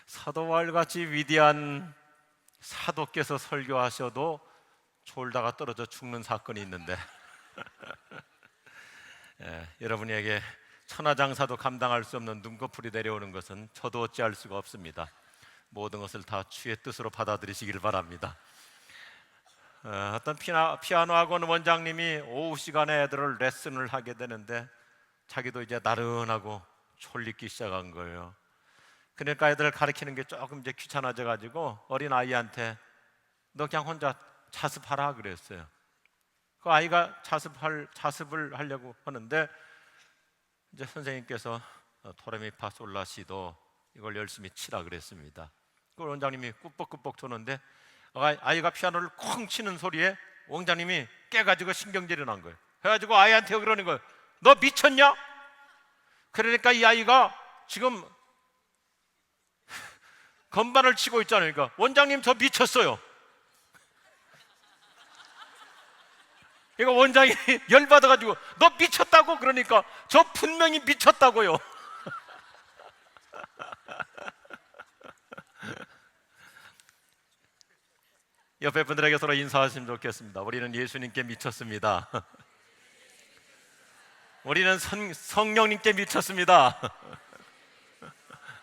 사도와일같이 위대한 사도께서 설교하셔도 졸다가 떨어져 죽는 사건이 있는데 여러분에게 천하장사도 감당할 수 없는 눈꺼풀이 내려오는 것은 저도 어찌할 수가 없습니다. 모든 것을 다 주의 뜻으로 받아들이시길 바랍니다. 어떤 피아노 학원 원장님이 오후 시간에 애들을 레슨을 하게 되는데 자기도 이제 나른하고 졸리기 시작한 거예요. 그러니까 애들을 가르치는 게 조금 이제 귀찮아져 가지고 어린 아이한테 너 그냥 혼자 자습하라 그랬어요. 그 아이가 자습을 하려고 하는데 이제 선생님께서 도레미파솔라시도 이걸 열심히 치라 그랬습니다. 그 원장님이 꾸벅꾸벅 도는데 아이가 피아노를 콩 치는 소리에 원장님이 깨가지고 신경질이 난 거예요. 그래가지고 아이한테 그러는 거예요. 너 미쳤냐? 그러니까 이 아이가 지금 건반을 치고 있잖아요. 그러니까 원장님 저 미쳤어요. 그러니까 원장이 열받아가지고 너 미쳤다고? 그러니까 저 분명히 미쳤다고요. 옆에 분들에게 서로 인사하시면 좋겠습니다. 우리는 예수님께 미쳤습니다. 우리는 성령님께 미쳤습니다.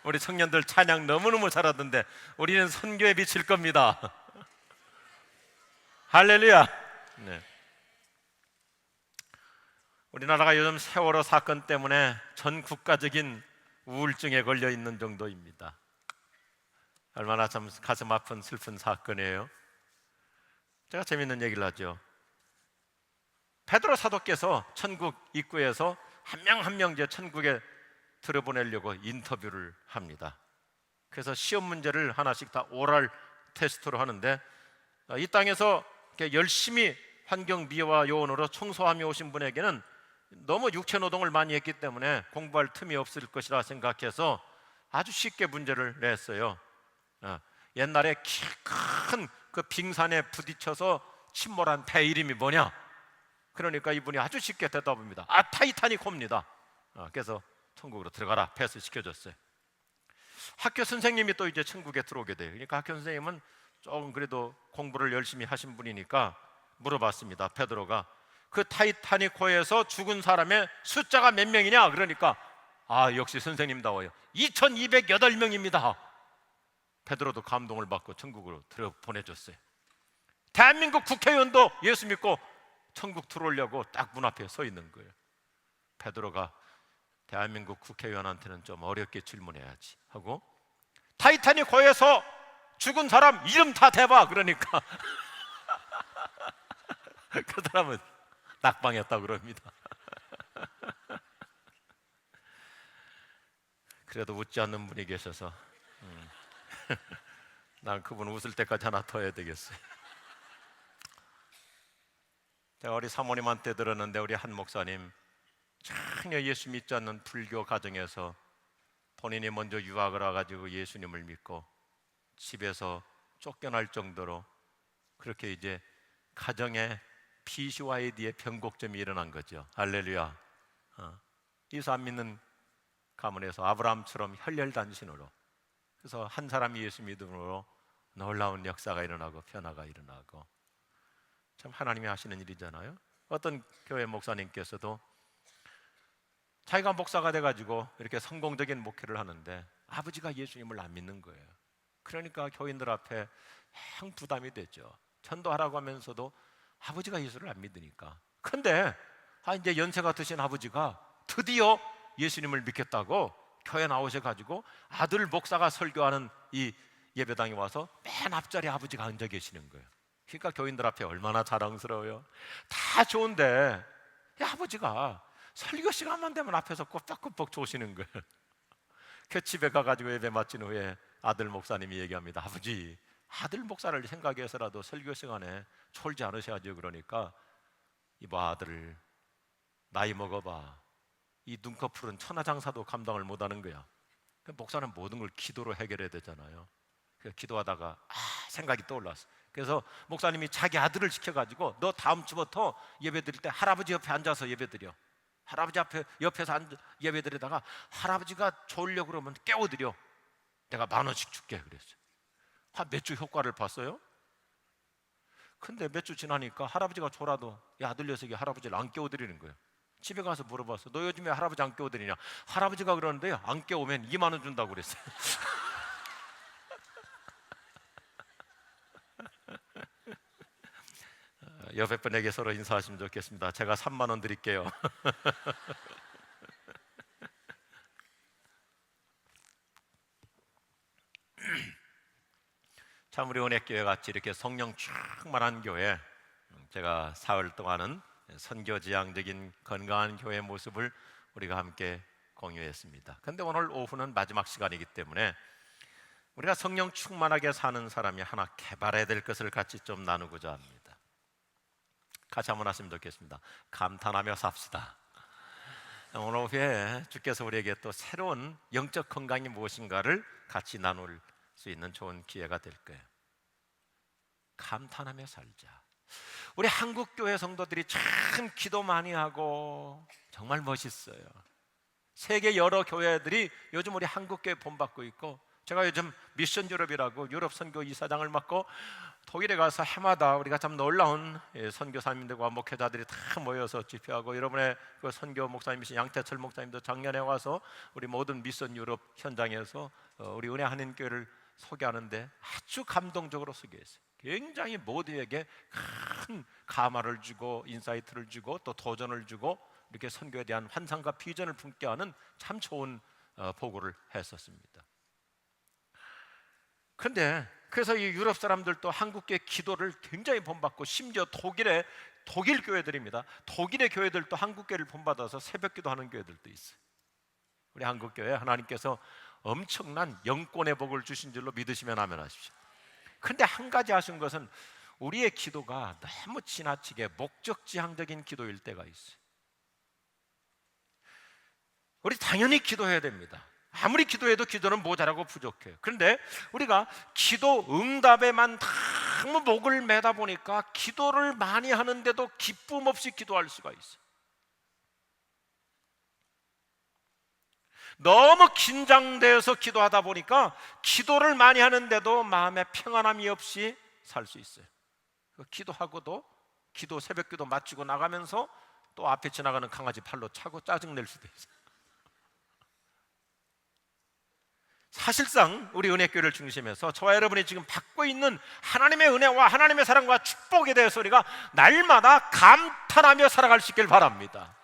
우리 청년들 찬양 너무너무 잘하던데 우리는 선교에 미칠 겁니다. 할렐루야. 네. 우리나라가 요즘 세월호 사건 때문에 전 국가적인 우울증에 걸려 있는 정도입니다. 얼마나 참 가슴 아픈 슬픈 사건이에요. 제가 재밌는 얘기를 하죠. 베드로 사도께서 천국 입구에서 한 명 한 명 이제 천국에 들여보내려고 인터뷰를 합니다. 그래서 시험 문제를 하나씩 다 오랄 테스트로 하는데 이 땅에서 열심히 환경 미화와 요원으로 청소하며 오신 분에게는 너무 육체 노동을 많이 했기 때문에 공부할 틈이 없을 것이라 생각해서 아주 쉽게 문제를 냈어요. 옛날에 키 큰 그 빙산에 부딪혀서 침몰한 배 이름이 뭐냐? 그러니까 이분이 아주 쉽게 대답합니다. 타이타닉호입니다. 그래서 천국으로 들어가라 패스시켜줬어요. 학교 선생님이 또 이제 천국에 들어오게 돼요. 그러니까 학교 선생님은 조금 그래도 공부를 열심히 하신 분이니까 물어봤습니다. 베드로가 그 타이타닉호에서 죽은 사람의 숫자가 몇 명이냐? 그러니까 역시 선생님다워요. 2208명입니다. 베드로도 감동을 받고 천국으로 보내줬어요. 대한민국 국회의원도 예수 믿고 천국 들어오려고 딱 문 앞에 서 있는 거예요. 베드로가 대한민국 국회의원한테는 좀 어렵게 질문해야지 하고 타이타닉호에서 죽은 사람 이름 다 대봐. 그러니까 그 사람은 낙방했다고 그럽니다. 그래도 웃지 않는 분이 계셔서 난 그분 웃을 때까지 하나 더 해야 되겠어요. 제가 우리 사모님한테 들었는데 우리 한 목사님 전혀 예수 믿지 않는 불교 가정에서 본인이 먼저 유학을 와가지고 예수님을 믿고 집에서 쫓겨날 정도로 그렇게 이제 가정에 PCYD의 변곡점이 일어난 거죠. 할렐루야. 예수 안 믿는 가문에서 아브라함처럼 혈혈단신으로 그래서 한 사람이 예수 믿음으로 놀라운 역사가 일어나고 변화가 일어나고 참 하나님이 하시는 일이잖아요. 어떤 교회 목사님께서도 자기가 목사가 돼가지고 이렇게 성공적인 목회를 하는데 아버지가 예수님을 안 믿는 거예요. 그러니까 교인들 앞에 행 부담이 되죠. 전도하라고 하면서도 아버지가 예수를 안 믿으니까. 근데 이제 연세가 드신 아버지가 드디어 예수님을 믿겠다고 교회 나오셔가지고 아들 목사가 설교하는 이 예배당에 와서 맨 앞자리에 아버지가 앉아 계시는 거예요. 그러니까 교인들 앞에 얼마나 자랑스러워요. 다 좋은데 아버지가 설교 시간만 되면 앞에서 꼬박꼬박 조시는 거예요. 그 집에 가가지고 예배 마친 후에 아들 목사님이 얘기합니다. 아버지, 아들 목사를 생각해서라도 설교 시간에 졸지 않으셔야죠. 그러니까 이봐 아들, 나이 먹어봐. 이 눈꺼풀은 천하장사도 감당을 못하는 거야. 목사는 모든 걸 기도로 해결해야 되잖아요. 그래서 기도하다가 생각이 떠올랐어. 그래서 목사님이 자기 아들을 시켜가지고 너 다음 주부터 예배 드릴 때 할아버지 옆에 앉아서 예배 드려. 할아버지 옆에서 예배 드리다가 할아버지가 졸려고 그러면 깨워드려. 내가 10,000원씩 줄게 그랬어요. 한 몇 주 효과를 봤어요. 근데 몇 주 지나니까 할아버지가 졸아도 이 아들 녀석이 할아버지를 안 깨워드리는 거예요. 집에 가서 물어봤어. 너 요즘에 할아버지 안 깨워드리냐? 할아버지가 그러는데 안 깨우면 2만 원 준다고 그랬어요. 옆에 분에게 서로 인사하시면 좋겠습니다. 제가 3만 원 드릴게요. 참 우리 은혜교회 같이 이렇게 성령 충만한 교회, 제가 사흘 동안은 선교지향적인 건강한 교회 모습을 우리가 함께 공유했습니다. 그런데 오늘 오후는 마지막 시간이기 때문에 우리가 성령 충만하게 사는 사람이 하나 개발해야 될 것을 같이 좀 나누고자 합니다. 같이 한번 하시면 좋겠습니다. 감탄하며 삽시다. 오늘 오후에 주께서 우리에게 또 새로운 영적 건강이 무엇인가를 같이 나눌 수 있는 좋은 기회가 될 거예요. 감탄하며 살자. 우리 한국 교회 성도들이 참 기도 많이 하고 정말 멋있어요. 세계 여러 교회들이 요즘 우리 한국 교회 본받고 있고, 제가 요즘 미션 유럽이라고 유럽 선교 이사장을 맡고 독일에 가서 해마다 우리가 참 놀라운 선교사님들과 목회자들이 다 모여서 집회하고, 여러분의 그 선교 목사님이신 양태철 목사님도 작년에 와서 우리 모든 미션 유럽 현장에서 우리 은혜 한인교회를 소개하는데 아주 감동적으로 소개했어요. 굉장히 모두에게 큰 감화를 주고 인사이트를 주고 또 도전을 주고 이렇게 선교에 대한 환상과 비전을 품게 하는 참 좋은 보고를 했었습니다. 그런데 그래서 이 유럽 사람들도 한국교회 기도를 굉장히 본받고, 심지어 독일 교회들입니다. 독일의 교회들도 한국교회를 본받아서 새벽 기도하는 교회들도 있어요. 우리 한국교회 하나님께서 엄청난 영권의 복을 주신 줄로 믿으시면 아멘 하십시오. 그런데 한 가지 아쉬운 것은 우리의 기도가 너무 지나치게 목적지향적인 기도일 때가 있어요. 우리 당연히 기도해야 됩니다. 아무리 기도해도 기도는 모자라고 부족해요. 그런데 우리가 기도 응답에만 너무 목을 매다 보니까 기도를 많이 하는데도 기쁨 없이 기도할 수가 있어요. 너무 긴장돼서 기도하다 보니까 기도를 많이 하는데도 마음에 평안함이 없이 살 수 있어요. 기도하고도 새벽 기도 마치고 나가면서 또 앞에 지나가는 강아지 팔로 차고 짜증낼 수도 있어요. 사실상 우리 은혜교회를 중심해서 저와 여러분이 지금 받고 있는 하나님의 은혜와 하나님의 사랑과 축복에 대해서 우리가 날마다 감탄하며 살아갈 수 있길 바랍니다.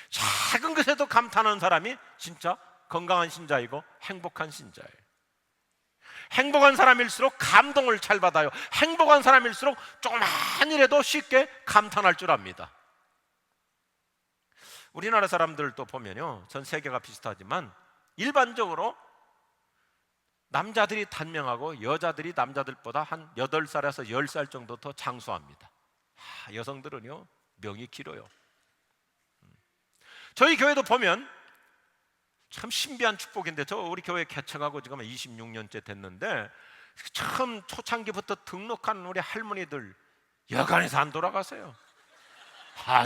작은 것에도 감탄하는 사람이 진짜 건강한 신자이고 행복한 신자예요. 행복한 사람일수록 감동을 잘 받아요. 행복한 사람일수록 조그만 일에도 쉽게 감탄할 줄 압니다. 우리나라 사람들도 보면요, 전 세계가 비슷하지만 일반적으로 남자들이 단명하고 여자들이 남자들보다 한 8살에서 10살 정도 더 장수합니다. 여성들은요, 명이 길어요. 저희 교회도 보면 참 신비한 축복인데, 우리 교회 개척하고 지금 26년째 됐는데 처음 초창기부터 등록한 우리 할머니들 여간에서 안 돌아가세요.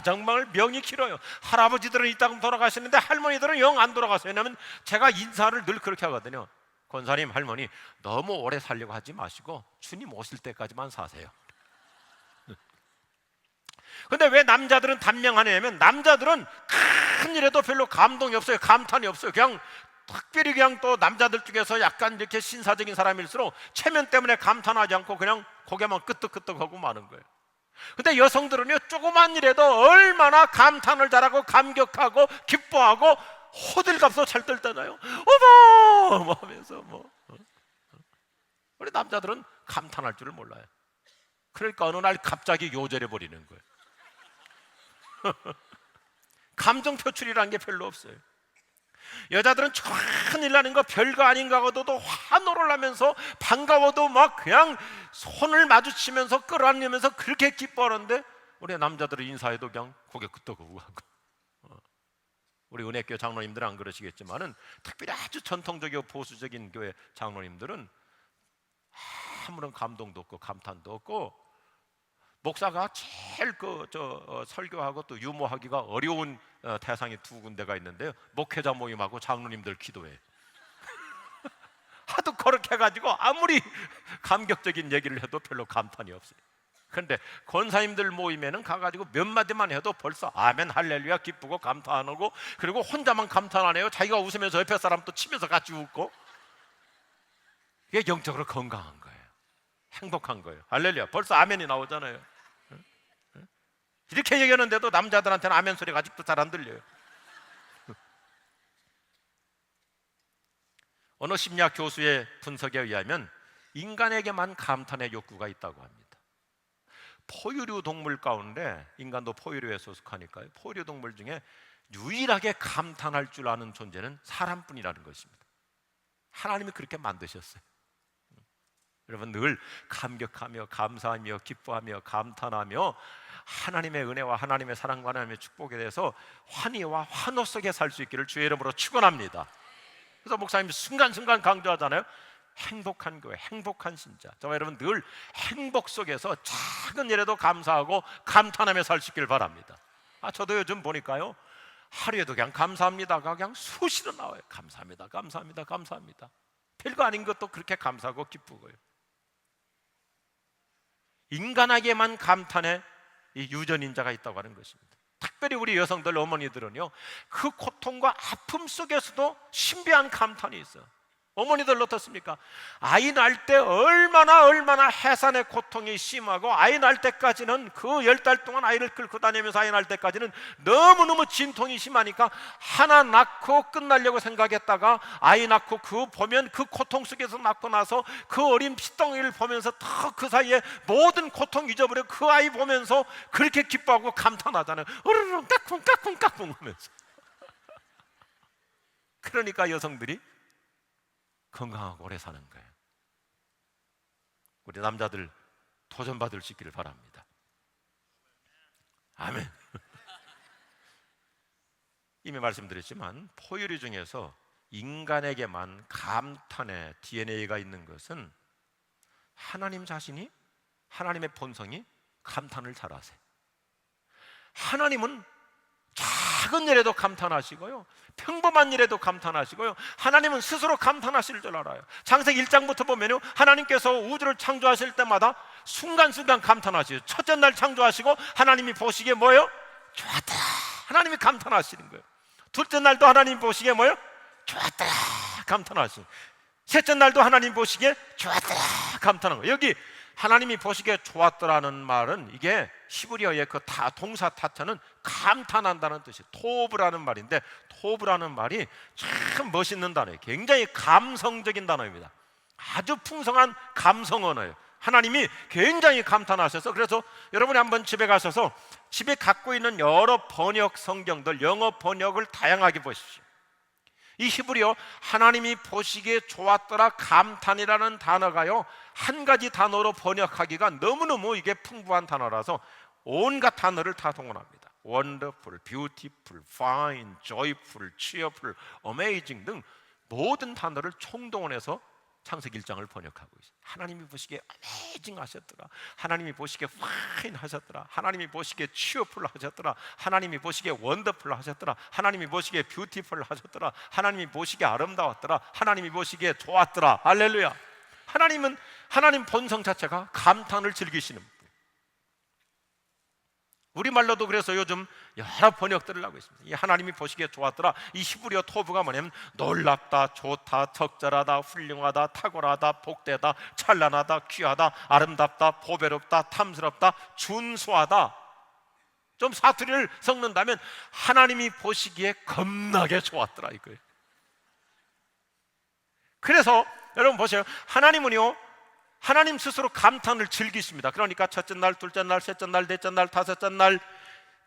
정말 명이 길어요. 할아버지들은 이따금 돌아가시는데 할머니들은 영 안 돌아가세요. 왜냐하면 제가 인사를 늘 그렇게 하거든요. 권사님, 할머니 너무 오래 살려고 하지 마시고 주님 오실 때까지만 사세요. 근데 왜 남자들은 단명하냐면, 남자들은 큰 일에도 별로 감동이 없어요. 감탄이 없어요. 그냥 특별히 그냥 또 남자들 중에서 약간 이렇게 신사적인 사람일수록 체면 때문에 감탄하지 않고 그냥 고개만 끄덕끄덕하고 마는 거예요. 근데 여성들은요, 조그만 일에도 얼마나 감탄을 잘하고 감격하고 기뻐하고 호들갑서 잘 떨잖아요. 어머! 뭐 하면서 우리 남자들은 감탄할 줄을 몰라요. 그러니까 어느 날 갑자기 요절해 버리는 거예요. 감정 표출이라는 게 별로 없어요. 여자들은 큰일 나는 거 별거 아닌가 하고도 환호를 하면서 반가워도 막 그냥 손을 마주치면서 끌어안으면서 그렇게 기뻐하는데, 우리 남자들은 인사해도 그냥 고개 끄덕이고 하고. 우리 은혜교회 장로님들은 안 그러시겠지만은 특별히 아주 전통적이고 보수적인 교회 장로님들은 아무런 감동도 없고 감탄도 없고, 목사가 제일 설교하고 또 유머하기가 어려운 대상이 두 군데가 있는데요, 목회자 모임하고 장로님들 기도회. 그렇게 해가지고 아무리 감격적인 얘기를 해도 별로 감탄이 없어요. 그런데 권사님들 모임에는 가가지고 몇 마디만 해도 벌써 아멘 할렐루야 기쁘고 감탄하고, 그리고 혼자만 감탄 안 해요. 자기가 웃으면서 옆에 사람 또 치면서 같이 웃고. 이게 영적으로 건강한 거예요. 행복한 거예요. 할렐루야. 벌써 아멘이 나오잖아요. 이렇게 얘기하는데도 남자들한테는 아멘 소리가 아직도 잘 안 들려요. 어느 심리학 교수의 분석에 의하면 인간에게만 감탄의 욕구가 있다고 합니다. 포유류 동물 가운데, 인간도 포유류에 속하니까요, 포유류 동물 중에 유일하게 감탄할 줄 아는 존재는 사람뿐이라는 것입니다. 하나님이 그렇게 만드셨어요. 여러분, 늘 감격하며 감사하며 기뻐하며 감탄하며 하나님의 은혜와 하나님의 사랑과 하나님의 축복에 대해서 환희와 환호 속에 살 수 있기를 주의 이름으로 축원합니다. 그래서 목사님이 순간순간 강조하잖아요. 행복한 교회, 행복한 신자. 저와 여러분 늘 행복 속에서 작은 일에도 감사하고 감탄하며 살 수 있기를 바랍니다. 저도 요즘 보니까요, 하루에도 그냥 감사합니다가 그냥 수시로 나와요. 감사합니다, 감사합니다, 감사합니다. 별거 아닌 것도 그렇게 감사하고 기쁘고요. 인간에게만 감탄의 이 유전인자가 있다고 하는 것입니다. 특별히 우리 여성들, 어머니들은요, 그 고통과 아픔 속에서도 신비한 감탄이 있어요. 어머니들 어떻습니까? 아이 낳을 때 얼마나 해산의 고통이 심하고, 아이 낳을 때까지는 그 10달 동안 아이를 끌고 다니면서 아이 낳을 때까지는 너무너무 진통이 심하니까 하나 낳고 끝나려고 생각했다가 아이 낳고 보면 그 고통 속에서 낳고 나서 그 어린 피덩이를 보면서 더 그 사이에 모든 고통 잊어버려 그 아이 보면서 그렇게 기뻐하고 감탄하잖아요. 으르르 까꿍 하면서. 그러니까 여성들이 건강하고 오래 사는 거예요. 우리 남자들 도전받을 수 있기를 바랍니다. 아멘. 이미 말씀드렸지만 포유류 중에서 인간에게만 감탄의 DNA가 있는 것은 하나님 자신이, 하나님의 본성이 감탄을 잘하세요. 하나님은 작은 일에도 감탄하시고요, 평범한 일에도 감탄하시고요, 하나님은 스스로 감탄하실 줄 알아요. 창세기 1장부터 보면요, 하나님께서 우주를 창조하실 때마다 순간순간 감탄하시죠. 첫째 날 창조하시고 하나님이 보시기에 뭐예요? 좋았다. 하나님이 감탄하시는 거예요. 둘째 날도 하나님 보시기에 뭐예요? 좋았다. 감탄하시는 거예요. 셋째 날도 하나님 보시기에 좋았다. 감탄하는 거예요. 여기 하나님이 보시기에 좋았더라는 말은, 이게 히브리어의 그 동사 타처는 감탄한다는 뜻이에요. 토브라는 말인데, 토브라는 말이 참 멋있는 단어예요. 굉장히 감성적인 단어입니다. 아주 풍성한 감성 언어예요. 하나님이 굉장히 감탄하셔서, 그래서 여러분이 한번 집에 가셔서 집에 갖고 있는 여러 번역 성경들, 영어 번역을 다양하게 보십시오. 이 히브리어 하나님이 보시기에 좋았더라 감탄이라는 단어가요, 한 가지 단어로 번역하기가 너무너무 이게 풍부한 단어라서 온갖 단어를 다 동원합니다. wonderful, beautiful, fine, joyful, cheerful, amazing 등 모든 단어를 총동원해서 창세기 1장을 번역하고 있어요. 하나님이 보시기에 amazing 하셨더라, 하나님이 보시기에 fine 하셨더라, 하나님이 보시기에 cheerful 하셨더라, 하나님이 보시기에 wonderful 하셨더라, 하나님이 보시기에 beautiful 하셨더라, 하나님이 보시기에 아름다웠더라, 하나님이 보시기에 좋았더라. 할렐루야. 하나님 본성 자체가 감탄을 즐기시는 분이에요. 우리말로도 그래서 요즘 여러 번역들을 하고 있습니다. 이 하나님이 보시기에 좋았더라, 이 히브리어 토브가 뭐냐면 놀랍다, 좋다, 적절하다, 훌륭하다, 탁월하다, 복되다, 찬란하다, 귀하다, 아름답다, 보배롭다, 탐스럽다, 준수하다. 좀 사투리를 섞는다면 하나님이 보시기에 겁나게 좋았더라 이거예요. 그래서 여러분 보세요. 하나님은요, 하나님 스스로 감탄을 즐기십니다. 그러니까 첫째 날, 둘째 날, 셋째 날, 넷째 날, 다섯째 날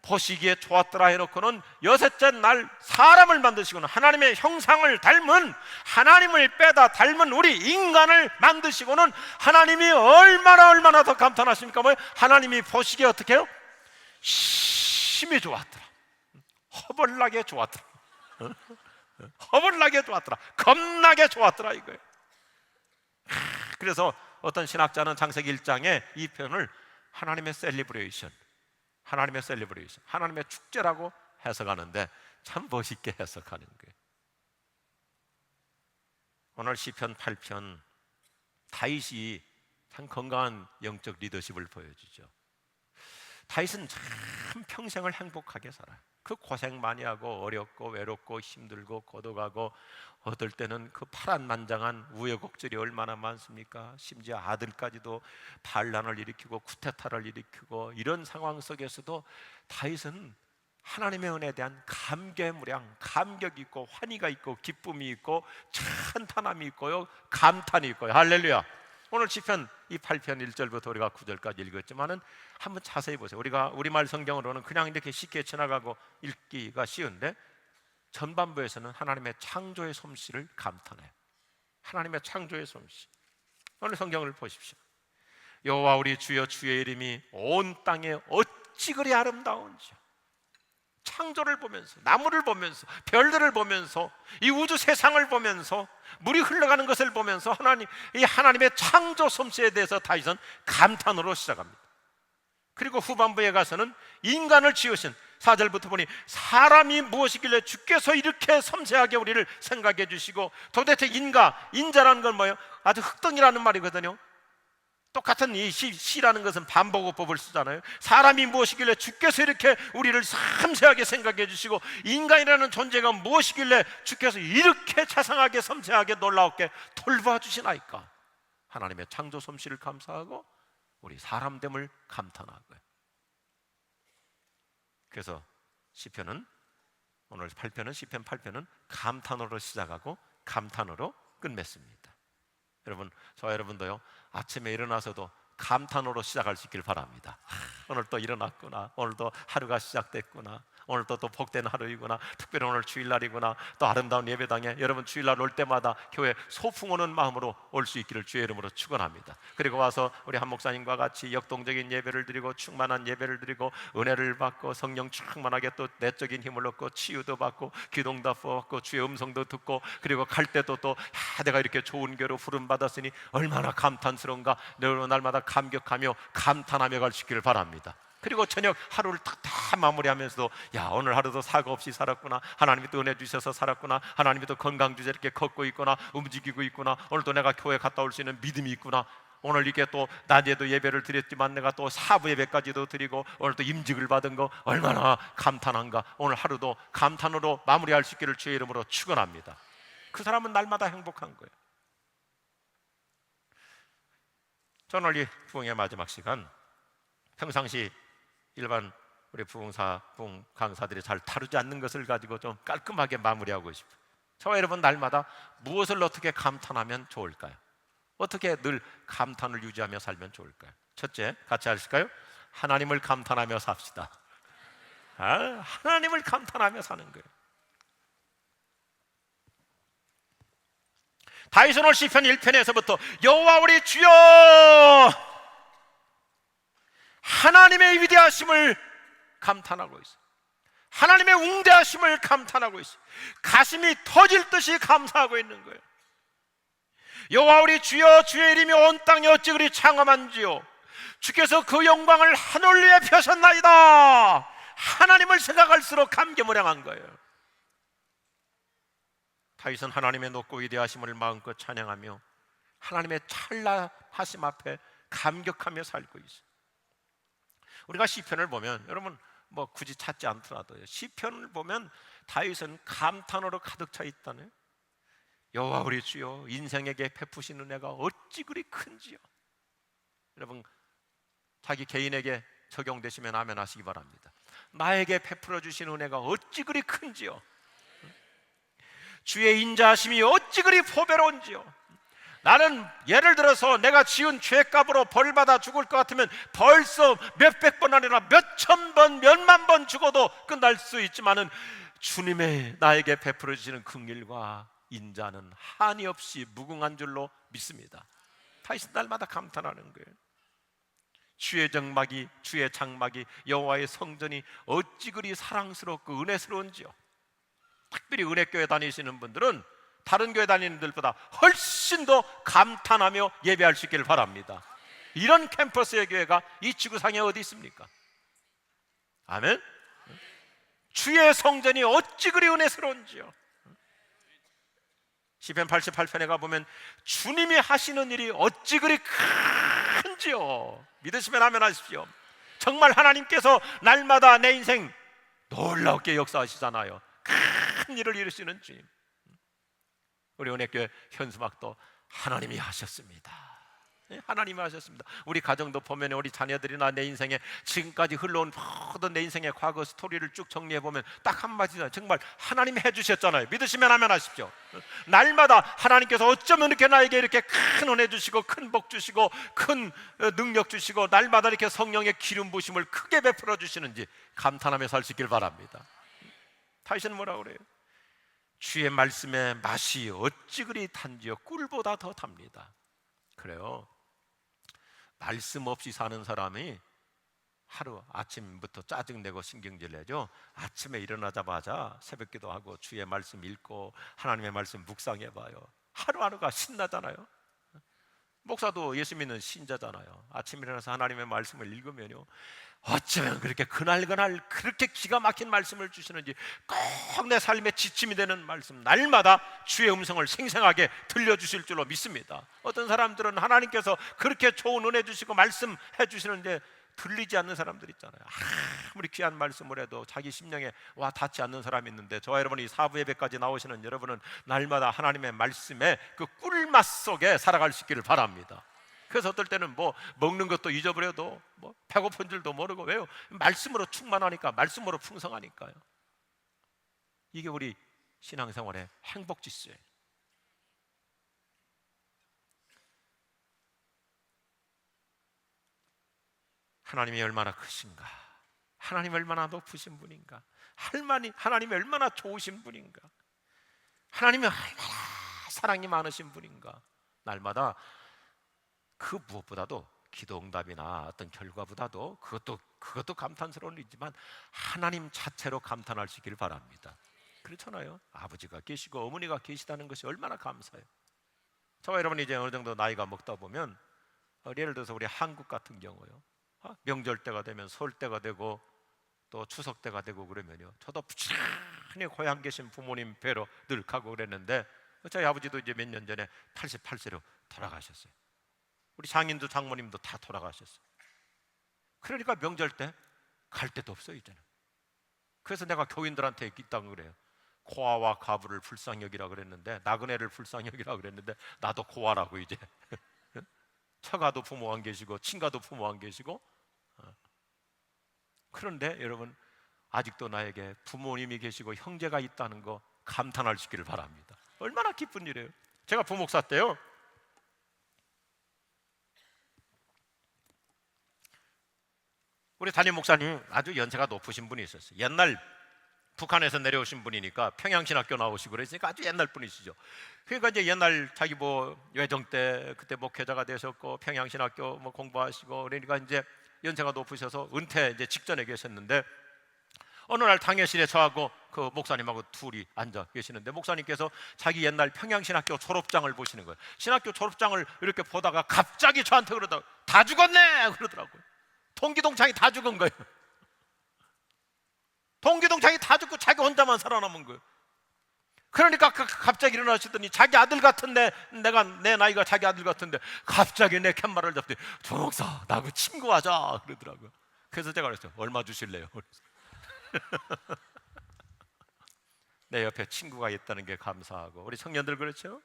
보시기에 좋았더라 해놓고는 여섯째 날 사람을 만드시고는 하나님의 형상을 닮은, 하나님을 빼다 닮은 우리 인간을 만드시고는 하나님이 얼마나 더 감탄하십니까? 뭐예요? 하나님이 보시기에 어떻게 해요? 심히 좋았더라, 허벌나게 좋았더라, 허벌나게 좋았더라, 겁나게 좋았더라 이거예요. 그래서 어떤 신학자는 창세기 1장의 이 표현을 하나님의 셀리브레이션, 하나님의 축제라고 해석하는데 참 멋있게 해석하는 거예요. 오늘 시편 8편 다윗이 참 건강한 영적 리더십을 보여주죠. 다윗은 참 평생을 행복하게 살아요. 그 고생 많이 하고 어렵고 외롭고 힘들고 고독하고 어떨 때는 그 파란만장한 우여곡절이 얼마나 많습니까? 심지어 아들까지도 반란을 일으키고 쿠데타를 일으키고 이런 상황 속에서도 다윗은 하나님의 은혜에 대한 감개무량, 감격이 있고 환희가 있고 기쁨이 있고 찬탄함이 있고요, 감탄이 있고요. 할렐루야. 오늘 시편 이 8편 1절부터 우리가 9절까지 읽었지만은 한번 자세히 보세요. 우리가 우리말 성경으로는 그냥 이렇게 쉽게 지나가고 읽기가 쉬운데 전반부에서는 하나님의 창조의 솜씨를 감탄해요. 하나님의 창조의 솜씨. 오늘 성경을 보십시오. 여호와 우리 주여, 주의 이름이 온 땅에 어찌 그리 아름다운지요. 창조를 보면서, 나무를 보면서, 별들을 보면서, 이 우주 세상을 보면서, 물이 흘러가는 것을 보면서 이 하나님의 창조 솜씨에 대해서 다윗은 감탄으로 시작합니다. 그리고 후반부에 가서는 인간을 지으신 4절부터 보니 사람이 무엇이길래 주께서 이렇게 섬세하게 우리를 생각해 주시고, 도대체 인자라는 건 뭐예요? 아주 흙덩이라는 말이거든요. 똑같은 이 시라는 것은 반복어법을 쓰잖아요. 사람이 무엇이길래 주께서 이렇게 우리를 섬세하게 생각해 주시고, 인간이라는 존재가 무엇이길래 주께서 이렇게 자상하게 섬세하게 놀라웠게 돌봐주시나이까. 하나님의 창조 솜씨를 감사하고 우리 사람됨을 감탄하고요. 그래서 시편은 오늘 8편은 시편 8편은 감탄으로 시작하고 감탄으로 끝맺습니다. 여러분, 저와 여러분도요, 아침에 일어나서도 감탄으로 시작할 수 있길 바랍니다. 오늘 또 일어났구나, 오늘도 하루가 시작됐구나, 오늘도 또 복된 하루이구나, 특별히 오늘 주일날이구나, 또 아름다운 예배당에 여러분 주일날 올 때마다 교회 소풍 오는 마음으로 올 수 있기를 주의 이름으로 축원합니다. 그리고 와서 우리 한 목사님과 같이 역동적인 예배를 드리고 충만한 예배를 드리고 은혜를 받고 성령 충만하게 또 내적인 힘을 얻고 치유도 받고 기도도 받고 주의 음성도 듣고, 그리고 갈 때도 또 내가 이렇게 좋은 교회로 부름 받았으니 얼마나 감탄스러운가, 날마다 감격하며 감탄하며 갈 수 있기를 바랍니다. 그리고 저녁 하루를 다 마무리하면서도 야, 오늘 하루도 사고 없이 살았구나, 하나님이 또 은혜 주셔서 살았구나, 하나님이 또 건강 주셔서 이렇게 걷고 있구나, 움직이고 있구나, 오늘도 내가 교회 갔다 올 수 있는 믿음이 있구나, 오늘 이렇게 또 낮에도 예배를 드렸지만 내가 또 사부 예배까지도 드리고 오늘 또 임직을 받은 거 얼마나 감탄한가. 오늘 하루도 감탄으로 마무리할 수 있기를 주의 이름으로 축원합니다. 그 사람은 날마다 행복한 거예요. 저는 오늘 이 부흥의 마지막 시간, 평상시 일반 우리 부흥 강사들이 잘 다루지 않는 것을 가지고 좀 깔끔하게 마무리하고 싶어요. 저와 여러분 날마다 무엇을 어떻게 감탄하면 좋을까요? 어떻게 늘 감탄을 유지하며 살면 좋을까요? 첫째, 같이 하실까요? 하나님을 감탄하며 삽시다. 하나님을 감탄하며 사는 거예요. 다윗은 오늘 시편 1편에서부터 여호와 우리 주여, 하나님의 위대하심을 감탄하고 있어요. 하나님의 웅대하심을 감탄하고 있어요. 가슴이 터질 듯이 감사하고 있는 거예요. 여호와 우리 주여, 주의 이름이 온 땅에 어찌 그리 창엄한지요. 주께서 그 영광을 하늘 위에 펴셨나이다. 하나님을 생각할수록 감개무량한 거예요. 다윗은 하나님의 높고 위대하심을 마음껏 찬양하며 하나님의 찬란하심 앞에 감격하며 살고 있어요. 우리가 시편을 보면, 여러분 뭐 굳이 찾지 않더라도 시편을 보면 다윗은 감탄으로 가득 차 있다네. 여호와 우리 주여, 인생에게 베푸신 은혜가 어찌 그리 큰지요. 여러분 자기 개인에게 적용되시면 아멘 하시기 바랍니다. 나에게 베풀어 주신 은혜가 어찌 그리 큰지요. 주의 인자하심이 어찌 그리 포배로운지요. 나는 예를 들어서 내가 지은 죄값으로 벌받아 죽을 것 같으면 벌써 몇백 번 아니라 몇천 번, 몇만 번 죽어도 끝날 수 있지만은 주님의 나에게 베풀어 주시는 긍휼과 인자는 한이 없이 무궁한 줄로 믿습니다. 다윗은 날마다 감탄하는 거예요. 주의 장막이 여호와의 성전이 어찌 그리 사랑스럽고 은혜스러운지요. 특별히 은혜교회 다니시는 분들은 다른 교회 다니는 분들보다 훨씬 더 감탄하며 예배할 수 있기를 바랍니다. 이런 캠퍼스의 교회가 이 지구상에 어디 있습니까? 아멘. 주의 성전이 어찌 그리 은혜스러운지요. 시편 88편에 가보면 주님이 하시는 일이 어찌 그리 큰지요. 믿으시면 아멘 하십시오. 정말 하나님께서 날마다 내 인생 놀랍게 역사하시잖아요. 큰 일을 이루시는 주님. 우리 은혜교회 현수막도 하나님이 하셨습니다. 하나님이 하셨습니다. 우리 가정도 보면 우리 자녀들이나 내 인생에 지금까지 흘러온 모든 내 인생의 과거 스토리를 쭉 정리해보면 딱 한마디잖아요. 정말 하나님이 해주셨잖아요. 믿으시면 아멘 하십시오. 날마다 하나님께서 어쩌면 이렇게 나에게 이렇게 큰 은혜 주시고 큰 복 주시고 큰 능력 주시고 날마다 이렇게 성령의 기름 부심을 크게 베풀어 주시는지 감탄하며 살 수 있길 바랍니다. 다시는 뭐라고 그래요? 주의 말씀의 맛이 어찌 그리 단지요 꿀보다 더 답니다. 그래요. 말씀 없이 사는 사람이 하루 아침부터 짜증내고 신경질 내죠. 아침에 일어나자마자 새벽기도 하고 주의 말씀 읽고 하나님의 말씀 묵상해봐요. 하루하루가 신나잖아요. 목사도 예수 믿는 신자잖아요. 아침에 일어나서 하나님의 말씀을 읽으면요, 어쩌면 그렇게 그날그날 그렇게 기가 막힌 말씀을 주시는지 꼭 내 삶의 지침이 되는 말씀, 날마다 주의 음성을 생생하게 들려주실 줄로 믿습니다. 어떤 사람들은 하나님께서 그렇게 좋은 은혜 주시고 말씀해 주시는데 들리지 않는 사람들 있잖아요. 아무리 귀한 말씀을 해도 자기 심령에 와 닿지 않는 사람이 있는데, 저와 여러분이 사부 예배까지 나오시는 여러분은 날마다 하나님의 말씀에 그 꿀맛 속에 살아갈 수 있기를 바랍니다. 그래서 어떨 때는 뭐 먹는 것도 잊어버려도 뭐 배고픈 줄도 모르고, 왜요? 말씀으로 충만하니까, 말씀으로 풍성하니까요. 이게 우리 신앙생활의 행복 지수예요. 하나님이 얼마나 크신가, 하나님이 얼마나 높으신 분인가, 하나님이 얼마나 좋으신 분인가, 하나님이 얼마나 사랑이 많으신 분인가. 날마다 그 무엇보다도 기도 응답이나 어떤 결과보다도 그것도 감탄스러운 일이지만 하나님 자체로 감탄할 수 있기를 바랍니다. 그렇잖아요. 아버지가 계시고 어머니가 계시다는 것이 얼마나 감사해요. 저와 여러분이 이제 어느 정도 나이가 먹다 보면 예를 들어서 우리 한국 같은 경우요, 명절 때가 되면 설 때가 되고 또 추석 때가 되고 그러면요, 저도 부지런히 고향 계신 부모님 뵈러 늘 가고 그랬는데, 저희 아버지도 이제 몇 년 전에 88세로 돌아가셨어요. 우리 장인도 장모님도 다 돌아가셨어요. 그러니까 명절 때 갈 데도 없어요 이제는. 그래서 내가 교인들한테 있다고 그래요. 고아와 가부를 불쌍히 여기라 그랬는데, 나그네를 불쌍히 여기라 그랬는데 나도 고아라고 이제. 처가도 부모 안 계시고 친가도 부모 안 계시고. 그런데 여러분, 아직도 나에게 부모님이 계시고 형제가 있다는 거 감탄할 수 있기를 바랍니다. 얼마나 기쁜 일이에요. 제가 부목사 때요, 우리 담임 목사님 아주 연세가 높으신 분이 있었어요. 옛날 북한에서 내려오신 분이니까 평양신학교 나오시고 그러니까 아주 옛날 분이시죠. 그러니까 이제 옛날 자기 뭐 외정 때 그때 목회자가 되셨고 평양신학교 뭐 공부하시고 그러니까 이제 연세가 높으셔서 은퇴 이제 직전에 계셨는데, 어느 날 당회실에 저하고 그 목사님하고 둘이 앉아 계시는데, 목사님께서 자기 옛날 평양신학교 졸업장을 보시는 거예요. 신학교 졸업장을 이렇게 보다가 갑자기 저한테 그러다가 다 죽었네 그러더라고요. 동기동창이 다 죽은 거예요. 동기동창이 다 죽고 자기 혼자만 살아남은 거예요. 그러니까 갑자기 일어나시더니 자기 아들 같은데, 내 나이가 자기 아들 같은데 갑자기 내 캔말을 잡더니 조목사 나하고 친구하자 그러더라고요. 그래서 제가 그랬어요. 얼마 주실래요? 내 옆에 친구가 있다는 게 감사하고, 우리 청년들 그렇죠?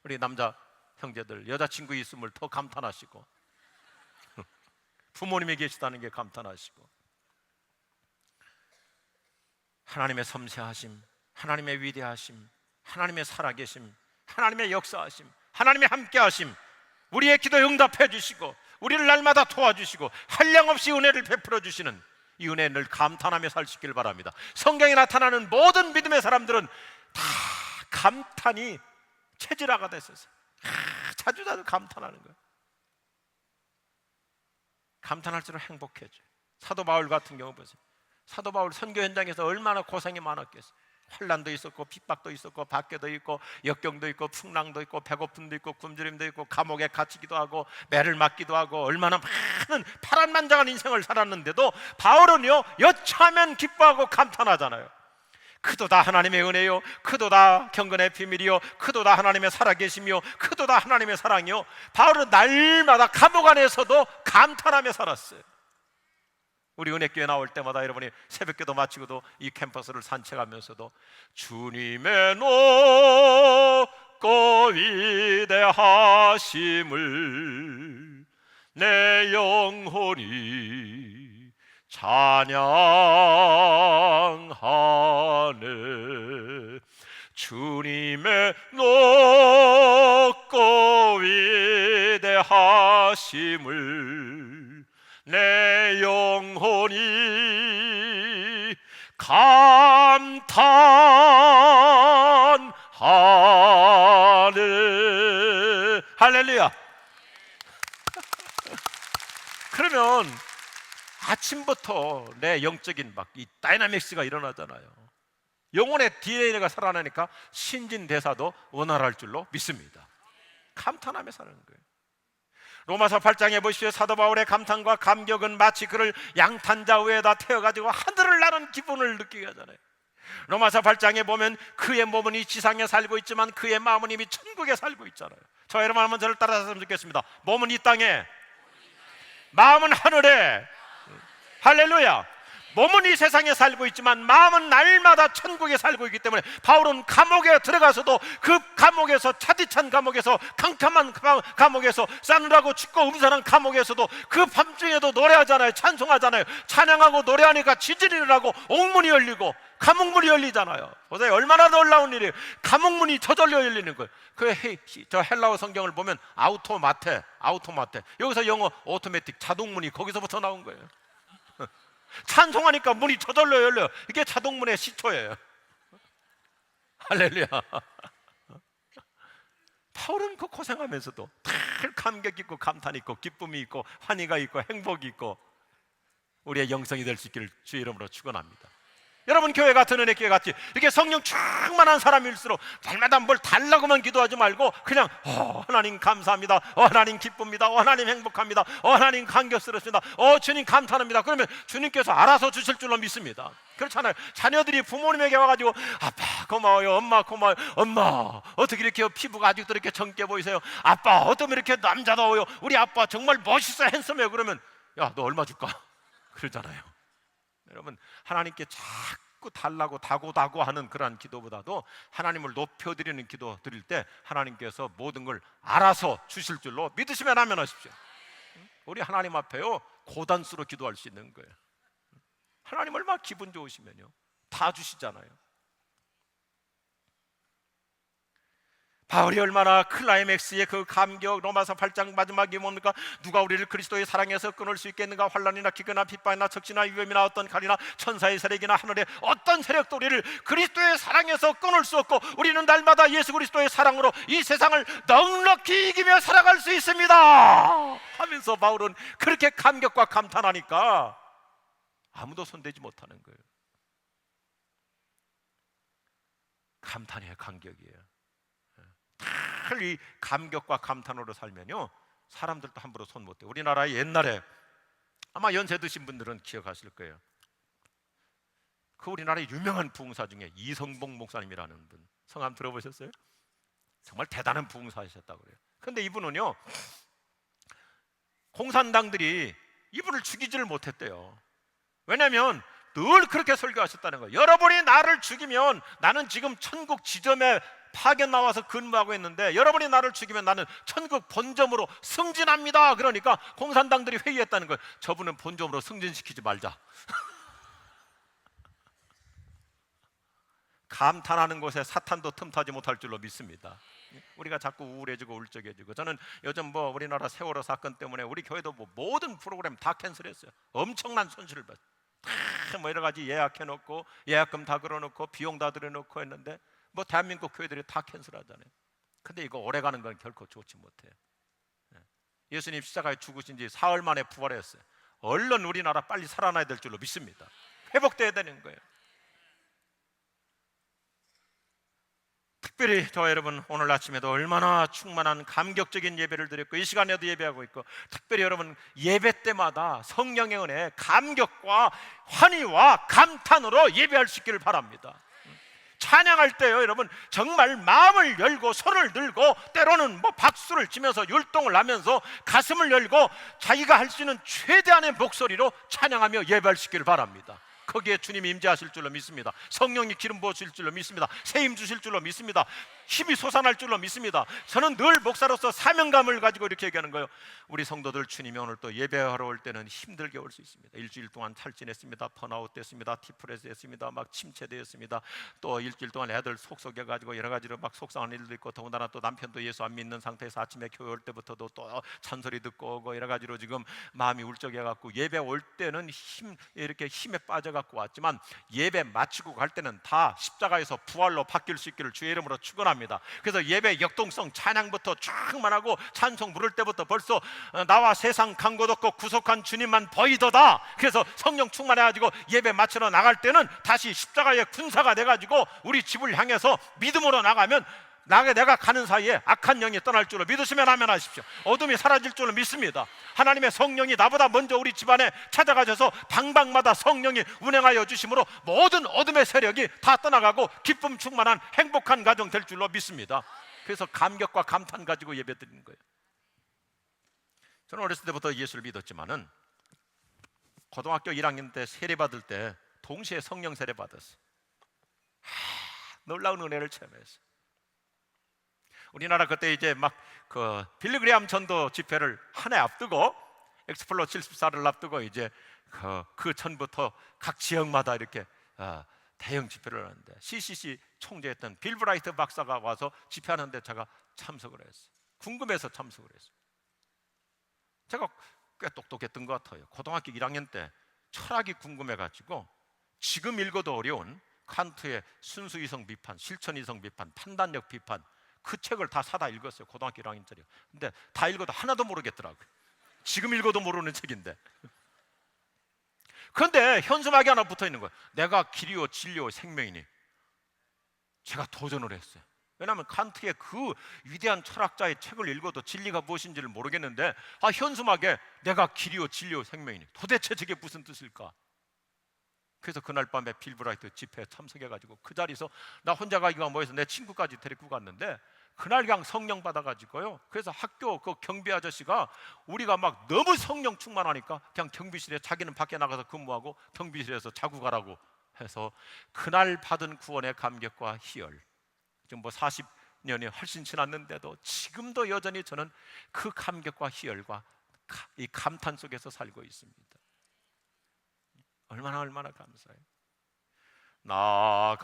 우리 남자 형제들 여자친구 있음을 더 감탄하시고, 부모님이 계시다는 게 감탄하시고, 하나님의 섬세하심, 하나님의 위대하심, 하나님의 살아계심, 하나님의 역사하심, 하나님의 함께하심, 우리의 기도에 응답해 주시고 우리를 날마다 도와주시고 한량없이 은혜를 베풀어 주시는 이 은혜에 늘 감탄하며 살 수 있기를 바랍니다. 성경에 나타나는 모든 믿음의 사람들은 다 감탄이 체질화가 됐었어요. 자주 감탄하는 거예요. 감탄할수록 행복해져요. 사도 바울 같은 경우 보세요. 사도 바울 선교 현장에서 얼마나 고생이 많았겠어요. 환난도 있었고 핍박도 있었고 박해도 있고 역경도 있고 풍랑도 있고 배고픔도 있고 굶주림도 있고 감옥에 갇히기도 하고 매를 맞기도 하고 얼마나 많은 파란만장한 인생을 살았는데도 바울은요, 여차하면 기뻐하고 감탄하잖아요. 그도다 하나님의 은혜요, 그도다 경건의 비밀이요, 그도다 하나님의 살아계심이요, 그도다 하나님의 사랑이요. 바울은 날마다 감옥 안에서도 감탄하며 살았어요. 우리 은혜교회 나올 때마다 여러분이 새벽기도 마치고도 이 캠퍼스를 산책하면서도 주님의 높고 위대하심을 내 영혼이 찬양하네. 주님의 높고 위대하심을 내 영혼이 감탄하네. 할렐루야. 그러면 아침부터 내 영적인 막 이 다이나믹스가 일어나잖아요. 영혼의 DNA가 살아나니까 신진대사도 원활할 줄로 믿습니다. 감탄하며 사는 거예요. 로마서 8장에 보시오. 사도 바울의 감탄과 감격은 마치 그를 양탄자 위에다 태워가지고 하늘을 나는 기분을 느끼게 하잖아요. 로마서 8장에 보면 그의 몸은 이 지상에 살고 있지만 그의 마음은 이미 천국에 살고 있잖아요. 저 여러분 한번 저를 따라했으면 좋겠습니다. 몸은 이 땅에, 마음은 하늘에. 할렐루야. 몸은 이 세상에 살고 있지만 마음은 날마다 천국에 살고 있기 때문에 바울은 감옥에 들어가서도 그 감옥에서, 차디찬 감옥에서, 캄캄한 감옥에서, 싸늘하고 춥고 음산한 감옥에서도 그 밤중에도 노래하잖아요. 찬송하잖아요. 찬양하고 노래하니까 지진이 일어나고 옥문이 열리고 감옥문이 열리잖아요. 보세요. 얼마나 놀라운 일이에요. 감옥문이 저절로 열리는 거예요. 저 헬라어 성경을 보면 아우토마테, 여기서 영어 오토매틱, 자동문이 거기서부터 나온 거예요. 찬송하니까 문이 저절로 열려요. 이게 자동문의 시초예요. 할렐루야. 바울은 그 고생하면서도 늘 감격 있고 감탄 있고 기쁨이 있고 환희가 있고 행복이 있고 우리의 영성이 될 수 있기를 주의 이름으로 축원합니다. 여러분, 교회 같은 은혜 교회 같이 이렇게 성령 충만한 사람일수록 날마다 뭘 달라고만 기도하지 말고 그냥 하나님 감사합니다, 하나님 기쁩니다, 하나님 행복합니다, 하나님 감격스럽습니다, 주님 감탄합니다. 그러면 주님께서 알아서 주실 줄로 믿습니다. 그렇잖아요. 자녀들이 부모님에게 와가지고 아빠 고마워요, 엄마 고마워요, 엄마 어떻게 이렇게 피부가 아직도 이렇게 젊게 보이세요, 아빠 어쩌면 이렇게 남자다워요, 우리 아빠 정말 멋있어요, 핸섬해요. 그러면 야, 너 얼마 줄까? 그러잖아요. 여러분, 하나님께 자꾸 달라고 다고다고 하는 그러한 기도보다도 하나님을 높여드리는 기도 드릴 때 하나님께서 모든 걸 알아서 주실 줄로 믿으시면 아멘 하십시오. 우리 하나님 앞에요 고단수로 기도할 수 있는 거예요. 하나님 얼마나 기분 좋으시면요 다 주시잖아요. 바울이 얼마나 클라이맥스의 그 감격, 로마서 8장 마지막이 뭡니까? 누가 우리를 그리스도의 사랑에서 끊을 수 있겠는가? 환난이나 기근이나 핍박이나 적시나 위험이나 어떤 칼이나 천사의 세력이나 하늘의 어떤 세력도 우리를 그리스도의 사랑에서 끊을 수 없고 우리는 날마다 예수 그리스도의 사랑으로 이 세상을 넉넉히 이기며 살아갈 수 있습니다 하면서 바울은 그렇게 감격과 감탄하니까 아무도 손대지 못하는 거예요. 감탄이에요, 감격이에요. 이 감격과 감탄으로 살면요 사람들도 함부로 손 못 대요. 우리나라에 옛날에 아마 연세 드신 분들은 기억하실 거예요. 그 우리나라의 유명한 부흥사 중에 이성복 목사님이라는 분, 성함 들어보셨어요? 정말 대단한 부흥사이셨다고 그래요. 근데 이분은요 공산당들이 이분을 죽이지를 못했대요. 왜냐하면 늘 그렇게 설교하셨다는 거예요. 여러분이 나를 죽이면 나는 지금 천국 지점에 파견 나와서 근무하고 있는데 여러분이 나를 죽이면 나는 천국 본점으로 승진합니다. 그러니까 공산당들이 회의했다는 거예요. 저분은 본점으로 승진시키지 말자. 감탄하는 곳에 사탄도 틈타지 못할 줄로 믿습니다. 우리가 자꾸 우울해지고 울적해지고, 저는 요즘 우리나라 세월호 사건 때문에 우리 교회도 모든 프로그램 다 캔슬했어요. 엄청난 손실을 봤어요. 다 여러 가지 예약해놓고 예약금 다 걸어놓고 비용 다 들여놓고 했는데 대한민국 교회들이 다 캔슬하잖아요. 근데 이거 오래 가는 건 결코 좋지 못해요. 예수님 십자가에 죽으신 지 사흘 만에 부활했어요. 얼른 우리나라 빨리 살아나야 될 줄로 믿습니다. 회복돼야 되는 거예요. 특별히 저와 여러분 오늘 아침에도 얼마나 충만한 감격적인 예배를 드렸고 이 시간에도 예배하고 있고, 특별히 여러분 예배 때마다 성령의 은혜, 감격과 환희와 감탄으로 예배할 수 있기를 바랍니다. 찬양할 때요, 여러분, 정말 마음을 열고 손을 들고 때로는 뭐 박수를 치면서 율동을 하면서 가슴을 열고 자기가 할 수 있는 최대한의 목소리로 찬양하며 예배하시기를 바랍니다. 거기에 주님이 임재하실 줄로 믿습니다. 성령이 기름 부으실 줄로 믿습니다. 세임 주실 줄로 믿습니다. 힘이 솟아날 줄로 믿습니다. 저는 늘 목사로서 사명감을 가지고 이렇게 얘기하는 거예요. 우리 성도들, 주님이 오늘 또 예배하러 올 때는 힘들게 올 수 있습니다. 일주일 동안 탈진했습니다. 번아웃 됐습니다. 디프레스 했습니다. 막 침체되었습니다. 또 일주일 동안 애들 속썩여가지고 여러 가지로 막 속상한 일도 있고, 더군다나 또 남편도 예수 안 믿는 상태에서 아침에 교회 올 때부터도 또 잔소리 듣고 오고 여러 가지로 지금 마음이 울적해갖고, 예배 올 때는 이렇게 힘에 빠져갖고 왔지만 예배 마치고 갈 때는 다 십자가에서 부활로 바뀔 수 있기를 주의 이름으로 축원합니다. 그래서 예배 역동성 찬양부터 쫙만 하고 찬송 부를 때부터 벌써 나와 세상 간 곳 없고 구속한 주님만 보이도다. 그래서 성령 충만해가지고 예배 마치러 나갈 때는 다시 십자가의 군사가 돼가지고 우리 집을 향해서 믿음으로 나가면 내가 가는 사이에 악한 영이 떠날 줄로 믿으시면 아멘 하십시오. 어둠이 사라질 줄로 믿습니다. 하나님의 성령이 나보다 먼저 우리 집안에 찾아가셔서 방방마다 성령이 운행하여 주심으로 모든 어둠의 세력이 다 떠나가고 기쁨 충만한 행복한 가정 될 줄로 믿습니다. 그래서 감격과 감탄 가지고 예배 드리는 거예요. 저는 어렸을 때부터 예수를 믿었지만은 고등학교 1학년 때 세례 받을 때 동시에 성령 세례 받았어요. 놀라운 은혜를 체험했어요. 우리나라 그때 이제 막 그 빌리그레암 전도 집회를 한 해 앞두고, 엑스플로 74를 앞두고 이제 그 전부터 각 지역마다 이렇게 대형 집회를 하는데, CCC 총재였던 빌 브라이트 박사가 와서 집회하는데 제가 참석을 했어요. 궁금해서 참석을 했어요. 제가 꽤 똑똑했던 것 같아요. 고등학교 1학년 때 철학이 궁금해가지고 지금 읽어도 어려운 칸트의 순수이성 비판, 실천이성 비판, 판단력 비판, 그 책을 다 사다 읽었어요. 고등학교 1학년짜리. 근데 다 읽어도 하나도 모르겠더라고요. 지금 읽어도 모르는 책인데. 그런데 현수막이 하나 붙어 있는 거예요. 내가 길이요 진리요 생명이니. 제가 도전을 했어요. 왜냐하면 칸트의 그 위대한 철학자의 책을 읽어도 진리가 무엇인지를 모르겠는데, 현수막에 내가 길이요 진리요 생명이니, 도대체 저게 무슨 뜻일까? 그래서 그날 밤에 빌 브라이트 집회에 참석해가지고 그 자리에서 나 혼자 가기가 뭐해서 내 친구까지 데리고 갔는데, 그날 그냥 성령 받아가지고요. 그래서 학교 그 경비 아저씨가 우리가 막 너무 성령 충만하니까 그냥 경비실에, 자기는 밖에 나가서 근무하고 경비실에서 자고 가라고 해서 그날 받은 구원의 감격과 희열, 지금 뭐 40년이 훨씬 지났는데도 지금도 여전히 저는 그 감격과 희열과 이 감탄 속에서 살고 있습니다. 얼마나 감사해요. 나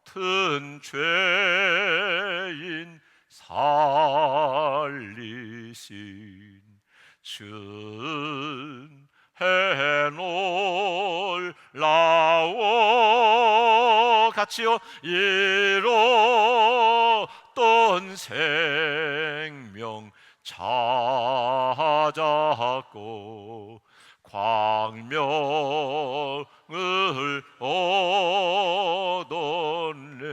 같은 죄인 살리신 은혜 놀라워 같이요. 잃었던 생명 찾았고 광명을 얻었네.